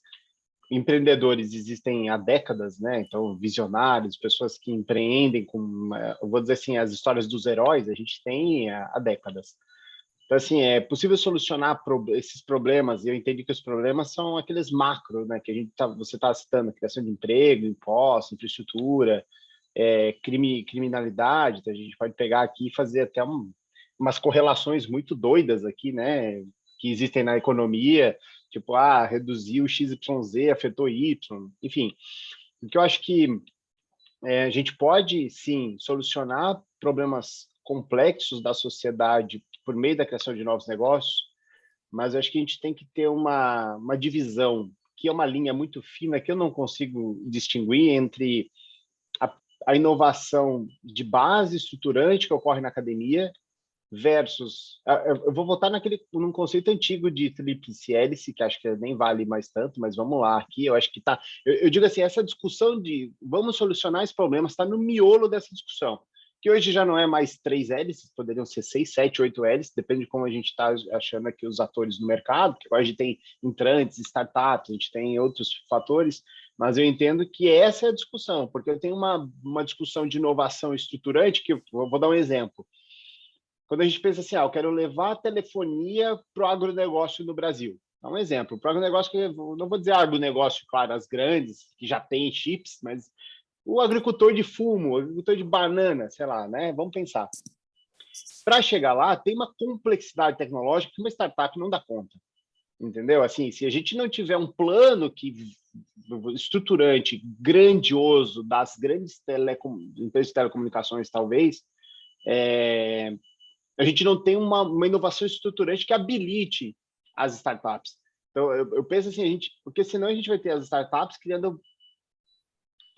empreendedores existem há décadas, né? Então, visionários, pessoas que empreendem eu vou dizer assim, as histórias dos heróis, a gente tem há décadas. Então, assim, é possível solucionar esses problemas, e eu entendi que os problemas são aqueles macros, né? Que você está citando, criação de emprego, impostos, infraestrutura, criminalidade. Então, a gente pode pegar aqui e fazer até umas correlações muito doidas aqui, né? Que existem na economia, tipo, reduzir o XYZ, afetou Y, enfim. O que eu acho que a gente pode, sim, solucionar problemas complexos da sociedade por meio da criação de novos negócios, mas eu acho que a gente tem que ter uma divisão, que é uma linha muito fina, que eu não consigo distinguir entre a inovação de base estruturante que ocorre na academia versus... Eu vou voltar num conceito antigo de tríplice hélice, que acho que nem vale mais tanto, mas vamos lá, aqui eu acho que está... Eu digo assim, essa discussão de vamos solucionar esse problema está no miolo dessa discussão, que hoje já não é mais 3 hélices, poderiam ser 6, 7, 8 hélices, depende de como a gente está achando aqui os atores no mercado, porque agora a gente tem entrantes, startups, a gente tem outros fatores, mas eu entendo que essa é a discussão, porque eu tenho uma discussão de inovação estruturante, que eu vou dar um exemplo. Quando a gente pensa assim, eu quero levar a telefonia para o agronegócio no Brasil. Dá um exemplo. Para o agronegócio, não vou dizer agronegócio, claro, as grandes, que já têm chips, mas o agricultor de fumo, o agricultor de banana, sei lá, né? Vamos pensar. Para chegar lá, tem uma complexidade tecnológica que uma startup não dá conta. Entendeu? Assim, se a gente não tiver um plano estruturante, grandioso, das grandes empresas de telecomunicações, talvez, a gente não tem uma inovação estruturante que habilite as startups. Então, eu penso assim, porque senão a gente vai ter as startups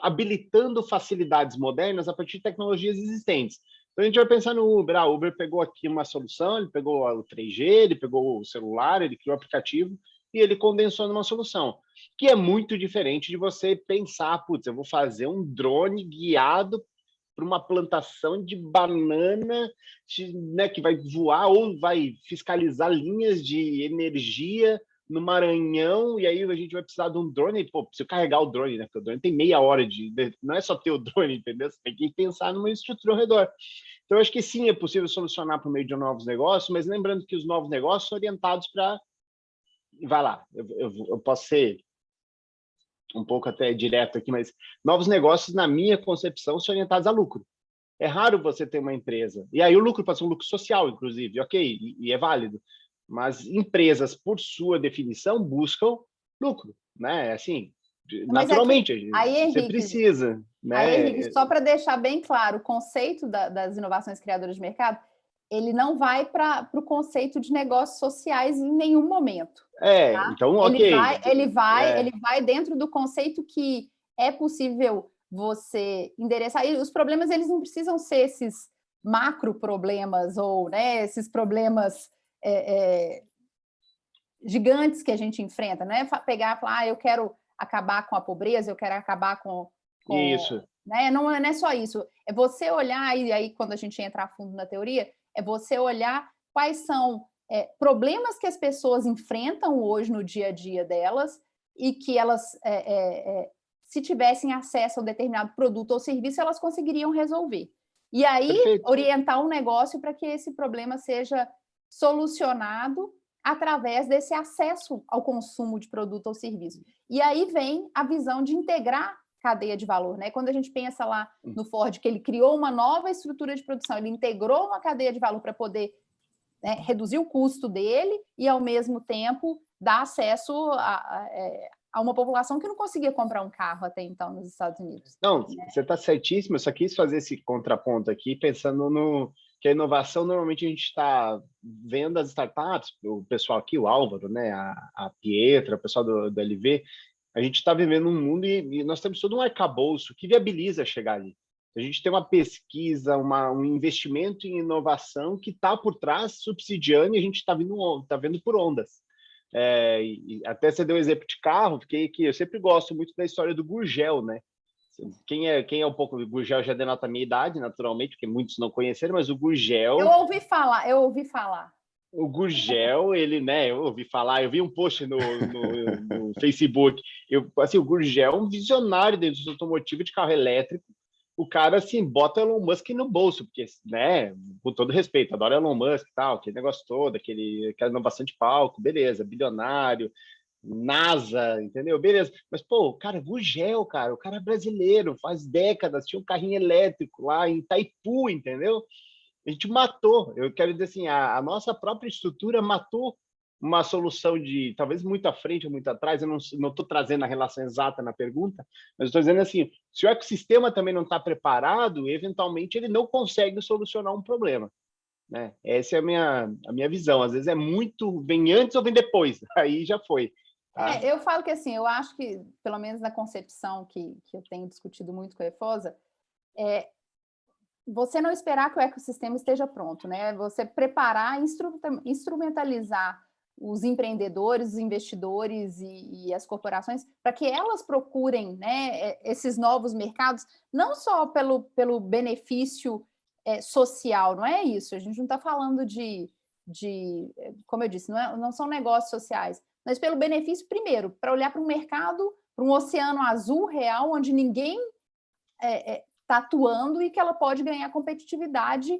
habilitando facilidades modernas a partir de tecnologias existentes. Então, a gente vai pensar no Uber. O Uber pegou aqui uma solução, ele pegou o 3G, ele pegou o celular, ele criou o aplicativo e ele condensou numa solução, que é muito diferente de você pensar, putz, eu vou fazer um drone guiado para uma plantação de banana, né, que vai voar ou vai fiscalizar linhas de energia no Maranhão, e aí a gente vai precisar de um drone, preciso carregar o drone, né? Porque o drone tem meia hora não é só ter o drone, entendeu? Você tem que pensar numa estrutura ao redor. Então, eu acho que sim, é possível solucionar por meio de novos negócios, mas lembrando que os novos negócios são orientados para... Vai lá, eu posso ser um pouco até direto aqui, mas novos negócios, na minha concepção, são orientados a lucro. É raro você ter uma empresa. E aí o lucro pode ser um lucro social, inclusive, ok, e é válido. Mas empresas, por sua definição, buscam lucro, né? Assim, naturalmente, aí, você Henrique, precisa. Né? Aí, Henrique, só para deixar bem claro, o conceito das inovações criadoras de mercado, ele não vai para o conceito de negócios sociais em nenhum momento. Tá? Então, ok. Ele vai dentro do conceito que é possível você endereçar. E os problemas, eles não precisam ser esses macro problemas ou, né, esses problemas gigantes que a gente enfrenta, né? Pegar e falar, eu quero acabar com a pobreza, eu quero acabar com isso. Né? Não é só isso. É você olhar, e aí quando a gente entra a fundo na teoria, é você olhar quais são problemas que as pessoas enfrentam hoje no dia a dia delas e que elas, se tivessem acesso a um determinado produto ou serviço, elas conseguiriam resolver. E aí, Perfeito. Orientar um negócio para que esse problema seja solucionado através desse acesso ao consumo de produto ou serviço. E aí vem a visão de integrar cadeia de valor, né? Quando a gente pensa lá no Ford, que ele criou uma nova estrutura de produção, ele integrou uma cadeia de valor para poder, né, reduzir o custo dele e, ao mesmo tempo, dar acesso a uma população que não conseguia comprar um carro até então nos Estados Unidos. Não, você está certíssimo, eu só quis fazer esse contraponto aqui, pensando que a inovação, normalmente a gente está vendo as startups, o pessoal aqui, o Álvaro, né, a Pietra, o pessoal do LV, a gente está vivendo um mundo e nós temos todo um arcabouço que viabiliza chegar ali. A gente tem uma pesquisa, um investimento em inovação que está por trás, subsidiando, e a gente está vendo por ondas. E até você deu um exemplo de carro, porque eu sempre gosto muito da história do Gurgel, né? Quem é um pouco do Gurgel já denota a minha idade, naturalmente, porque muitos não conheceram, mas o Gurgel... Eu ouvi falar. O Gurgel, ele, né, eu ouvi falar, eu vi um post no Facebook, assim, o Gurgel é um visionário dentro do automotivo de carro elétrico. O cara, assim, bota Elon Musk no bolso, porque, né, com todo respeito, adoro Elon Musk e tal, aquele negócio todo, aquele anda bastante palco, beleza, bilionário, NASA, entendeu? Beleza. Mas, pô, o cara, Gurgel, cara, o cara é brasileiro, faz décadas, tinha um carrinho elétrico lá em Itaipu, entendeu? A gente matou, eu quero dizer assim, a nossa própria estrutura matou uma solução de, talvez muito à frente ou muito atrás, eu não estou trazendo a relação exata na pergunta, mas estou dizendo assim, se o ecossistema também não está preparado, eventualmente ele não consegue solucionar um problema. Né? Essa é a minha visão, às vezes é muito, vem antes ou vem depois, aí já foi. Tá? Eu falo que assim, eu acho que, pelo menos na concepção que eu tenho discutido muito com a EFOSA, você não esperar que o ecossistema esteja pronto, né? Você preparar, instrumentalizar os empreendedores, os investidores e as corporações para que elas procurem, né, esses novos mercados, não só pelo benefício social, não é isso, a gente não está falando de, como eu disse, não são negócios sociais, mas pelo benefício, primeiro, para olhar para um mercado, para um oceano azul real, onde ninguém está atuando e que ela pode ganhar competitividade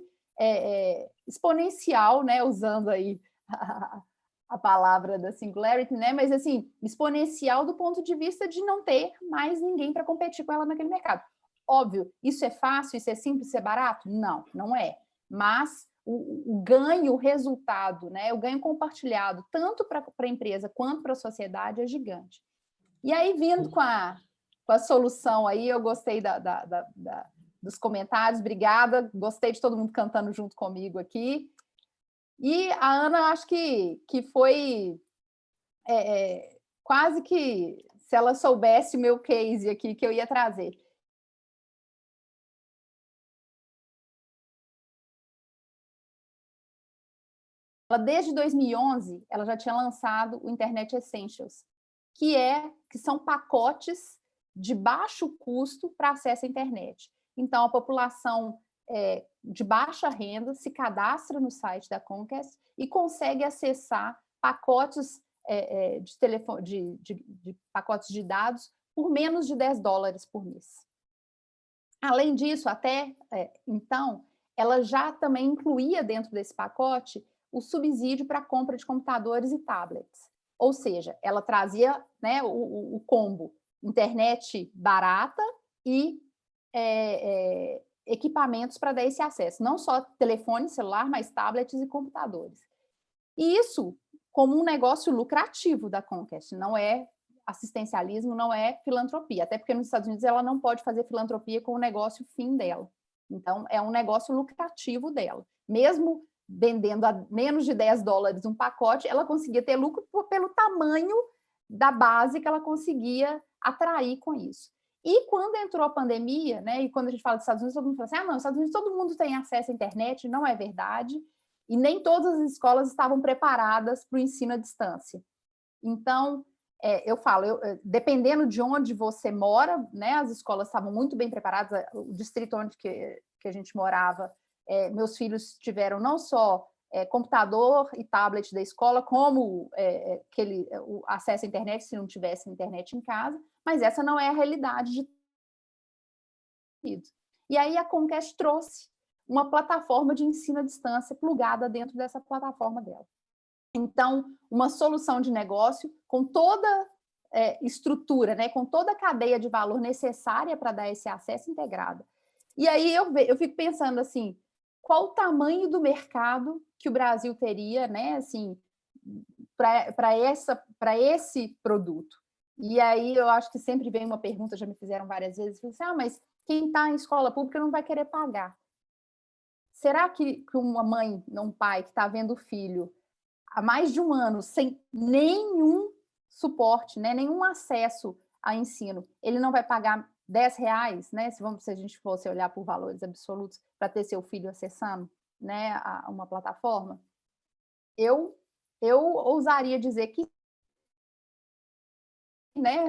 exponencial, né, usando aí a palavra da singularity, né, mas assim, exponencial do ponto de vista de não ter mais ninguém para competir com ela naquele mercado. Óbvio, isso é fácil, isso é simples, isso é barato? Não, não é. Mas o ganho, o resultado, né, o ganho compartilhado, tanto para a empresa quanto para a sociedade, é gigante. E aí, vindo com a solução aí, eu gostei dos comentários, obrigada, gostei de todo mundo cantando junto comigo aqui. E a Ana, acho que foi quase que, se ela soubesse o meu case aqui, que eu ia trazer. Ela, desde 2011, ela já tinha lançado o Internet Essentials, que são pacotes de baixo custo para acesso à internet. Então, a população de baixa renda se cadastra no site da Comcast e consegue acessar pacotes de telefone, de pacotes de dados por menos de $10 por mês. Além disso, então, ela já também incluía dentro desse pacote o subsídio para a compra de computadores e tablets. Ou seja, ela trazia, né, o combo internet barata e equipamentos para dar esse acesso. Não só telefone, celular, mas tablets e computadores. E isso como um negócio lucrativo da Comcast, não é assistencialismo, não é filantropia. Até porque nos Estados Unidos ela não pode fazer filantropia com o negócio fim dela. Então, é um negócio lucrativo dela. Mesmo vendendo a menos de $10 um pacote, ela conseguia ter lucro pelo tamanho da base que ela conseguia atrair com isso. E quando entrou a pandemia, né, e quando a gente fala dos Estados Unidos, todo mundo fala assim, não, nos Estados Unidos todo mundo tem acesso à internet, não é verdade, e nem todas as escolas estavam preparadas para o ensino à distância. Então, eu falo, dependendo de onde você mora, né, as escolas estavam muito bem preparadas, o distrito onde que a gente morava, meus filhos tiveram não só computador e tablet da escola, como o acesso à internet, se não tivesse internet em casa, mas essa não é a realidade de todos. E aí a Comcast trouxe uma plataforma de ensino à distância plugada dentro dessa plataforma dela. Então, uma solução de negócio com toda estrutura, né, com toda a cadeia de valor necessária para dar esse acesso integrado. E aí eu fico pensando assim, qual o tamanho do mercado que o Brasil teria, né, assim, para esse produto? E aí eu acho que sempre vem uma pergunta, já me fizeram várias vezes, assim, mas quem está em escola pública não vai querer pagar. Será que uma mãe, um pai que está vendo o filho há mais de um ano sem nenhum suporte, né, nenhum acesso a ensino, ele não vai pagar R$10, né, se a gente fosse olhar por valores absolutos, para ter seu filho acessando, né, a uma plataforma? Eu ousaria dizer que, né,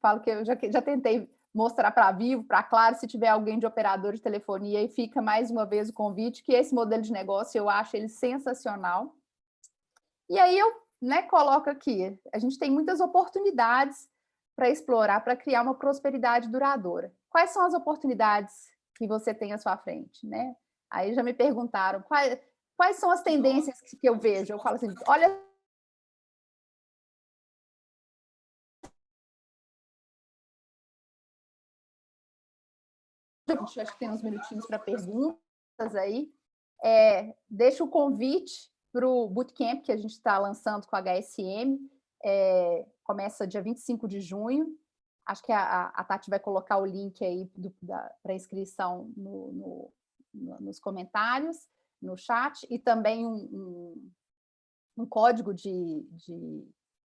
falo que eu já tentei mostrar para a Vivo, para a Claro, se tiver alguém de operador de telefonia, e fica mais uma vez o convite, que esse modelo de negócio eu acho ele sensacional. E aí eu, né, coloco aqui, a gente tem muitas oportunidades para explorar, para criar uma prosperidade duradoura. Quais são as oportunidades que você tem à sua frente, né? Aí já me perguntaram quais são as tendências que eu vejo. Eu falo assim, olha, acho que tem uns minutinhos para perguntas aí. Deixa o convite para o Bootcamp que a gente está lançando com a HSM. Começa dia 25 de junho. Acho que a Tati vai colocar o link aí para inscrição nos comentários, no chat, e também um código de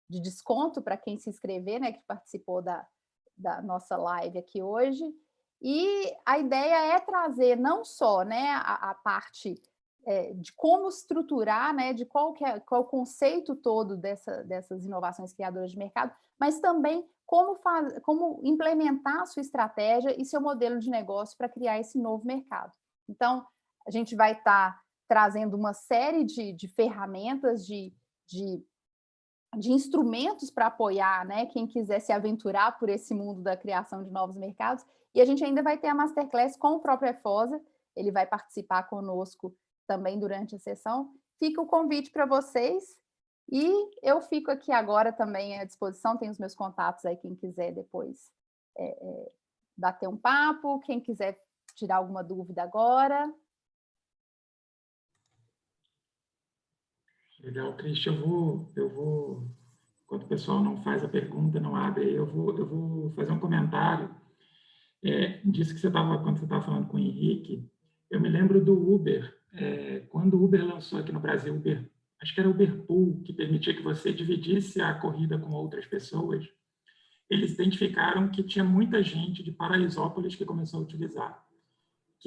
desconto para quem se inscrever, né, que participou da nossa live aqui hoje. E a ideia é trazer não só, né, a parte de como estruturar, né, de qual é o conceito todo dessas inovações criadoras de mercado, mas também como implementar a sua estratégia e seu modelo de negócio para criar esse novo mercado. Então, a gente vai estar trazendo uma série de ferramentas, de instrumentos para apoiar, né, quem quiser se aventurar por esse mundo da criação de novos mercados. E a gente ainda vai ter a Masterclass com o próprio Efosa, ele vai participar conosco também durante a sessão. Fica o convite para vocês, e eu fico aqui agora também à disposição, tem os meus contatos aí, quem quiser depois bater um papo, quem quiser tirar alguma dúvida agora. Legal, Cristian, eu vou, enquanto o pessoal não faz a pergunta, não abre, eu vou fazer um comentário disso que quando você estava falando com o Henrique. Eu me lembro do Uber, quando o Uber lançou aqui no Brasil, acho que era o Uber Pool, que permitia que você dividisse a corrida com outras pessoas. Eles identificaram que tinha muita gente de Paraisópolis que começou a utilizar.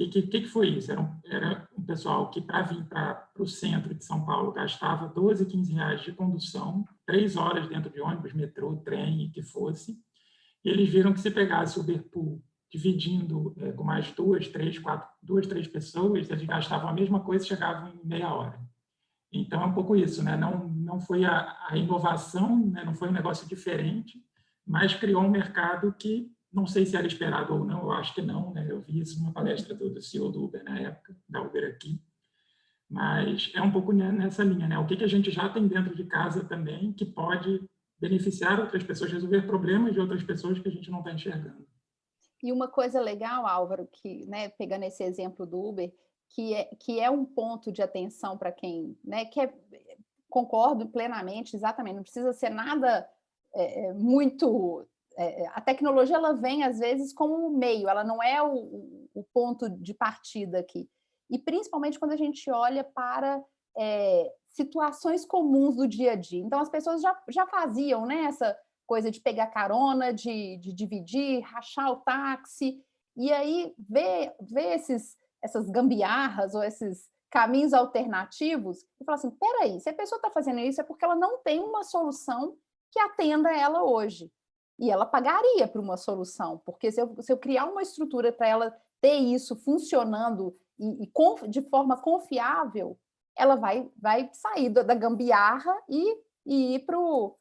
O que foi isso? Era um pessoal que, para vir para o centro de São Paulo, gastava 12, 15 reais de condução, 3 horas dentro de ônibus, metrô, trem, que fosse. E eles viram que se pegasse o Uber Pool dividindo com mais 2, 3 pessoas, eles gastavam a mesma coisa e chegavam em meia hora. Então, é um pouco isso, né? Não foi a inovação, né? Não foi um negócio diferente, mas criou um mercado que não sei se era esperado ou não, eu acho que não, né? Eu vi isso numa palestra do CEO do Uber na época, da Uber aqui, mas é um pouco nessa linha, né? O que a gente já tem dentro de casa também que pode beneficiar outras pessoas, resolver problemas de outras pessoas que a gente não está enxergando. E uma coisa legal, Álvaro, que, né, pegando esse exemplo do Uber, que é um ponto de atenção para quem, né, concordo plenamente, exatamente, não precisa ser nada muito... a tecnologia, ela vem, às vezes, como um meio, ela não é o ponto de partida aqui. E, principalmente, quando a gente olha para situações comuns do dia a dia. Então, as pessoas já faziam, né, essa coisa de pegar carona, de dividir, rachar o táxi, e aí ver essas gambiarras ou esses caminhos alternativos e falar assim, peraí, se a pessoa está fazendo isso é porque ela não tem uma solução que atenda ela hoje. E ela pagaria por uma solução, porque se eu criar uma estrutura para ela ter isso funcionando de forma confiável, ela vai sair da gambiarra e ir para o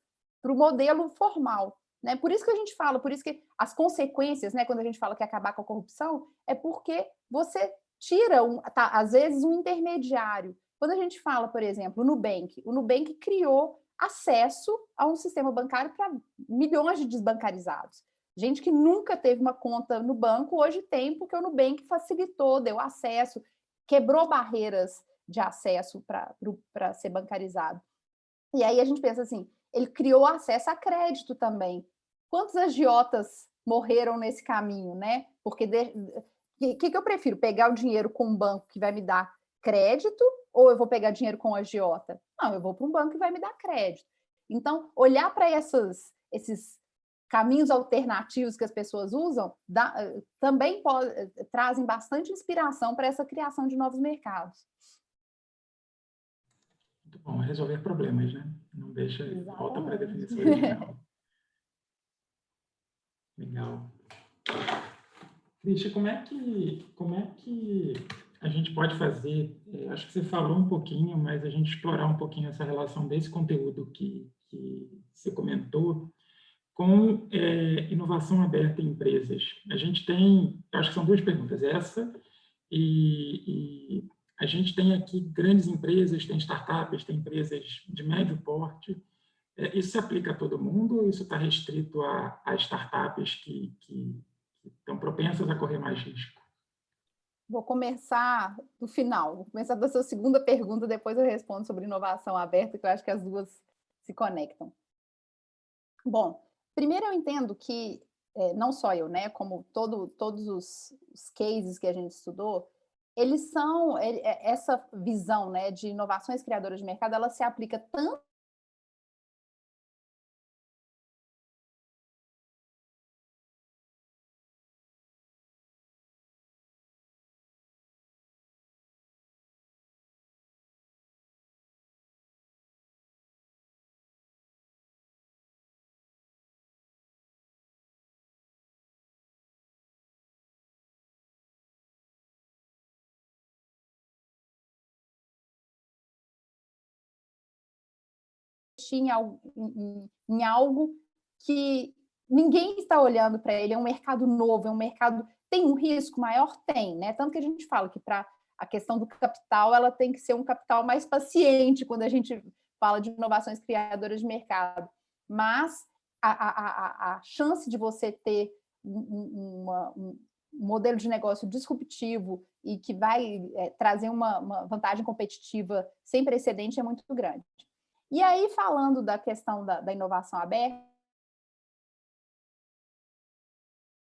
modelo formal. Né? Por isso que a gente fala, por isso que as consequências, né, quando a gente fala que acabar com a corrupção, é porque você tira, às vezes, um intermediário. Quando a gente fala, por exemplo, o Nubank criou acesso a um sistema bancário para milhões de desbancarizados. Gente que nunca teve uma conta no banco, hoje tem, porque o Nubank facilitou, deu acesso, quebrou barreiras de acesso para ser bancarizado. E aí a gente pensa assim, ele criou acesso a crédito também. Quantos agiotas morreram nesse caminho, né? Porque o que eu prefiro? Pegar o dinheiro com um banco que vai me dar crédito ou eu vou pegar dinheiro com um agiota? Não, eu vou para um banco que vai me dar crédito. Então, olhar para esses caminhos alternativos que as pessoas usam também trazem bastante inspiração para essa criação de novos mercados. Muito bom, resolver problemas, né? Não deixa, volta para a definição original. Legal. Cristian, como é que a gente pode fazer, acho que você falou um pouquinho, mas a gente explorar um pouquinho essa relação desse conteúdo que você comentou com inovação aberta em empresas. A gente tem, acho que são duas perguntas, essa e a gente tem aqui grandes empresas, tem startups, tem empresas de médio porte. Isso se aplica a todo mundo ou isso está restrito a startups que estão propensas a correr mais risco? Vou começar do final, vou começar da sua segunda pergunta, depois eu respondo sobre inovação aberta, que eu acho que as duas se conectam. Bom, primeiro eu entendo que, não só eu, né, como todos os cases que a gente estudou, eles são, essa visão, né, de inovações criadoras de mercado, ela se aplica tanto em algo que ninguém está olhando para ele, é um mercado novo, é um mercado, tem um risco maior? Tem, né? Tanto que a gente fala que para a questão do capital, ela tem que ser um capital mais paciente quando a gente fala de inovações criadoras de mercado. Mas a chance de você ter um modelo de negócio disruptivo e que vai trazer uma vantagem competitiva sem precedente é muito grande. E aí, falando da questão da inovação aberta,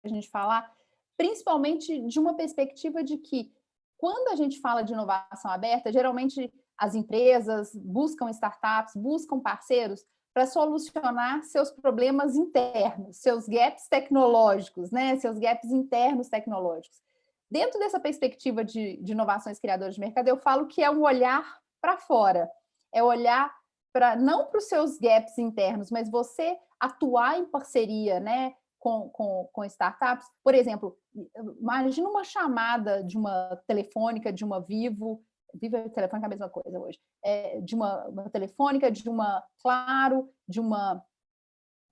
a gente falar principalmente de uma perspectiva de que, quando a gente fala de inovação aberta, geralmente as empresas buscam startups, buscam parceiros para solucionar seus problemas internos, seus gaps tecnológicos, né? Seus gaps internos tecnológicos. Dentro dessa perspectiva de inovações criadoras de mercado, eu falo que é um olhar para fora, é olhar não para os seus gaps internos, mas você atuar em parceria, né, com startups. Por exemplo, imagina uma chamada de uma telefônica, de uma Vivo e telefônica é a mesma coisa hoje, de uma telefônica, de uma Claro, de uma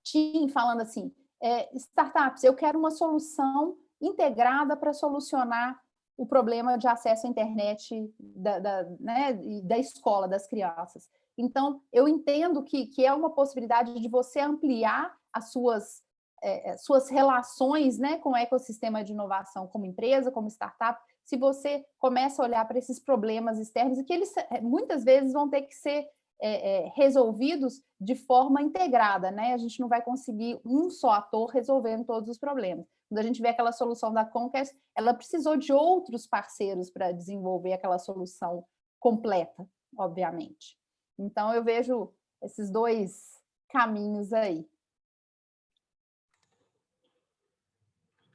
TIM, falando assim, startups, eu quero uma solução integrada para solucionar o problema de acesso à internet da escola, das crianças. Então, eu entendo que é uma possibilidade de você ampliar as suas relações, né, com o ecossistema de inovação como empresa, como startup, se você começa a olhar para esses problemas externos e que eles muitas vezes vão ter que ser resolvidos de forma integrada, né? A gente não vai conseguir um só ator resolvendo todos os problemas. Quando a gente vê aquela solução da Comcast, ela precisou de outros parceiros para desenvolver aquela solução completa, obviamente. Então, eu vejo esses dois caminhos aí.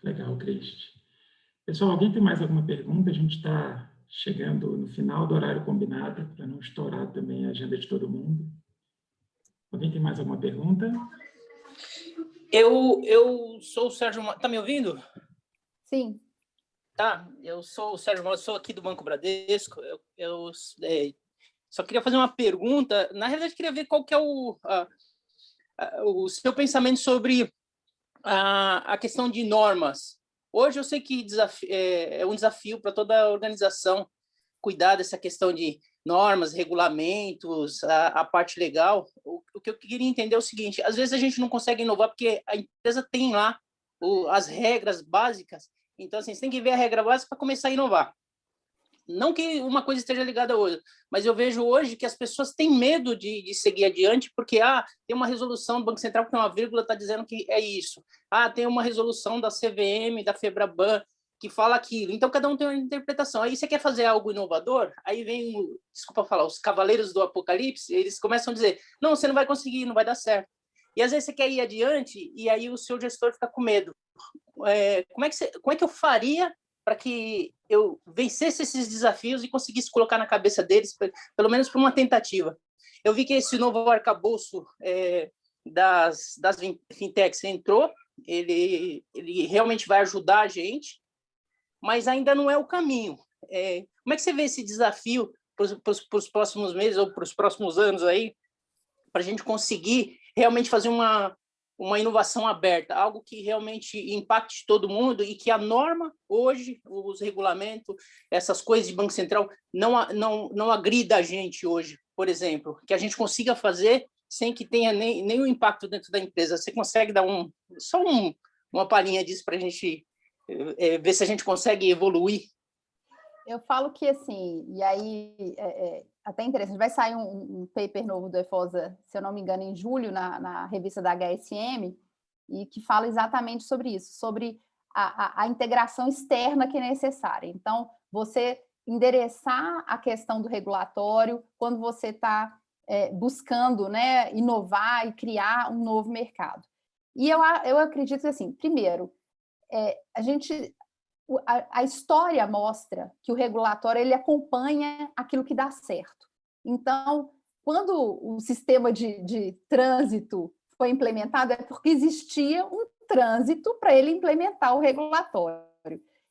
Legal, Cristi. Pessoal, alguém tem mais alguma pergunta? A gente está chegando no final do horário combinado, para não estourar também a agenda de todo mundo. Alguém tem mais alguma pergunta? Eu sou o Sérgio... Está me ouvindo? Sim. Tá, eu sou o Sérgio, sou aqui do Banco Bradesco. Eu só queria fazer uma pergunta. Na realidade, queria ver qual que é o seu pensamento sobre a questão de normas. Hoje eu sei que é um desafio para toda a organização cuidar dessa questão de normas, regulamentos, a parte legal. O que eu queria entender é o seguinte: às vezes a gente não consegue inovar porque a empresa tem lá as regras básicas. Então, assim, você tem que ver a regra básica para começar a inovar. Não que uma coisa esteja ligada à outra, mas eu vejo hoje que as pessoas têm medo de seguir adiante porque tem uma resolução do Banco Central que tem uma vírgula, está dizendo que é isso. Tem uma resolução da CVM, da FEBRABAN, que fala aquilo. Então, cada um tem uma interpretação. Aí você quer fazer algo inovador, aí vem, desculpa falar, os cavaleiros do apocalipse, eles começam a dizer, não, você não vai conseguir, não vai dar certo. E às vezes você quer ir adiante e aí o seu gestor fica com medo. Como é que eu faria para que eu vencesse esses desafios e conseguisse colocar na cabeça deles, pelo menos para uma tentativa? Eu vi que esse novo arcabouço das fintechs entrou, ele realmente vai ajudar a gente, mas ainda não é o caminho. Como é que você vê esse desafio para os próximos meses ou para os próximos anos aí, para a gente conseguir realmente fazer uma inovação aberta, algo que realmente impacte todo mundo e que a norma hoje, os regulamentos, essas coisas de Banco Central não agrida a gente hoje, por exemplo, que a gente consiga fazer sem que tenha nenhum impacto dentro da empresa. Você consegue dar uma palhinha disso para a gente ver se a gente consegue evoluir? Eu falo que, assim, e aí, até interessante, vai sair um paper novo do EFOSA, se eu não me engano, em julho, na revista da HSM, e que fala exatamente sobre isso, sobre a integração externa que é necessária. Então, você endereçar a questão do regulatório quando você está buscando, né, inovar e criar um novo mercado. E eu acredito que, assim, primeiro, a história mostra que o regulatório ele acompanha aquilo que dá certo. Então, quando o sistema de trânsito foi implementado, é porque existia um trânsito para ele implementar o regulatório.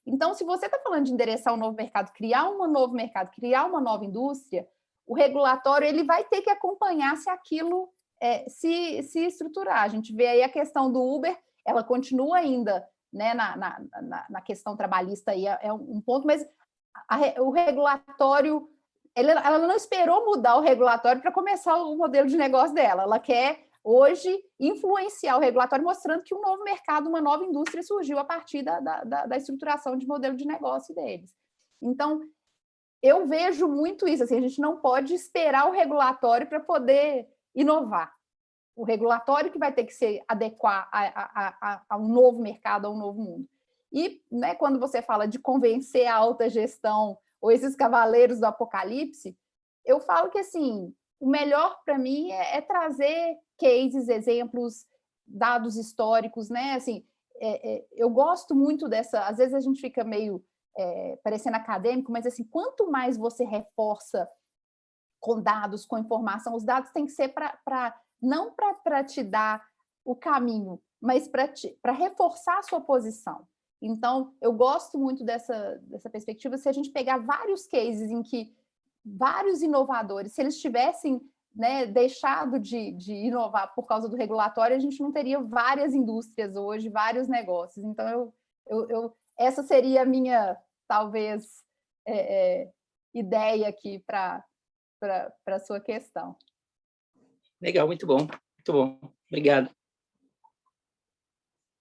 Então, se você está falando de endereçar um novo mercado, criar um novo mercado, criar uma nova indústria, o regulatório ele vai ter que acompanhar se aquilo se estruturar. A gente vê aí a questão do Uber, ela continua ainda, né, na questão trabalhista aí é um ponto, mas o regulatório, ela não esperou mudar o regulatório para começar o modelo de negócio dela, ela quer hoje influenciar o regulatório, mostrando que um novo mercado, uma nova indústria surgiu a partir da estruturação de modelo de negócio deles. Então, eu vejo muito isso, assim, a gente não pode esperar o regulatório para poder inovar. O regulatório que vai ter que se adequar a um novo mercado, a um novo mundo. E, né, quando você fala de convencer a alta gestão ou esses cavaleiros do apocalipse, eu falo que, assim, o melhor para mim é trazer cases, exemplos, dados históricos, né? Assim, eu gosto muito dessa... Às vezes a gente fica meio parecendo acadêmico, mas, assim, quanto mais você reforça com dados, com informação, os dados têm que ser não para te dar o caminho, mas para reforçar a sua posição. Então, eu gosto muito dessa perspectiva. Se a gente pegar vários cases em que vários inovadores, se eles tivessem, né, deixado de inovar por causa do regulatório, a gente não teria várias indústrias hoje, vários negócios. Então, essa seria a minha, talvez, ideia aqui para a sua questão. Legal, muito bom, muito bom. Obrigado.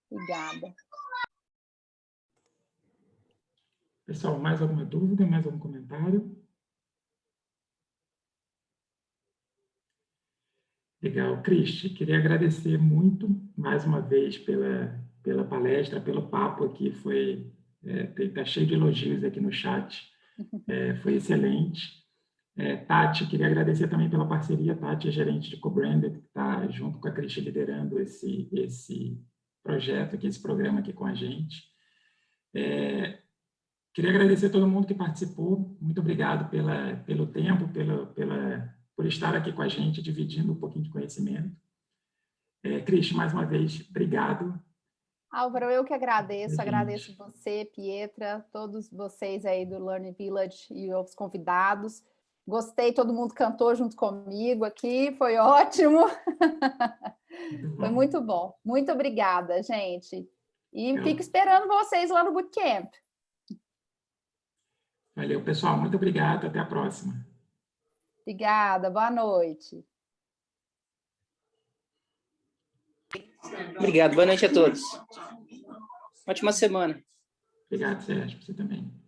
Obrigada. Pessoal, mais alguma dúvida, mais algum comentário? Legal. Cristi, queria agradecer muito, mais uma vez, pela palestra, pelo papo aqui, está cheio de elogios aqui no chat, foi excelente. Tati, queria agradecer também pela parceria. Tati é gerente de Co-Branded, que está junto com a Cristi liderando esse projeto aqui, esse programa aqui com a gente. Queria agradecer a todo mundo que participou. Muito obrigado pelo tempo, por estar aqui com a gente, dividindo um pouquinho de conhecimento. Cristi, mais uma vez, obrigado. Álvaro, eu que agradeço. Agradeço você, Pietra, todos vocês aí do Learning Village e os convidados. Gostei, todo mundo cantou junto comigo aqui, foi ótimo. Foi muito bom. Muito obrigada, gente. E fico esperando vocês lá no Bootcamp. Valeu, pessoal. Muito obrigado. Até a próxima. Obrigada. Boa noite. Obrigado. Boa noite a todos. Ótima semana. Obrigado, Sérgio. Você também.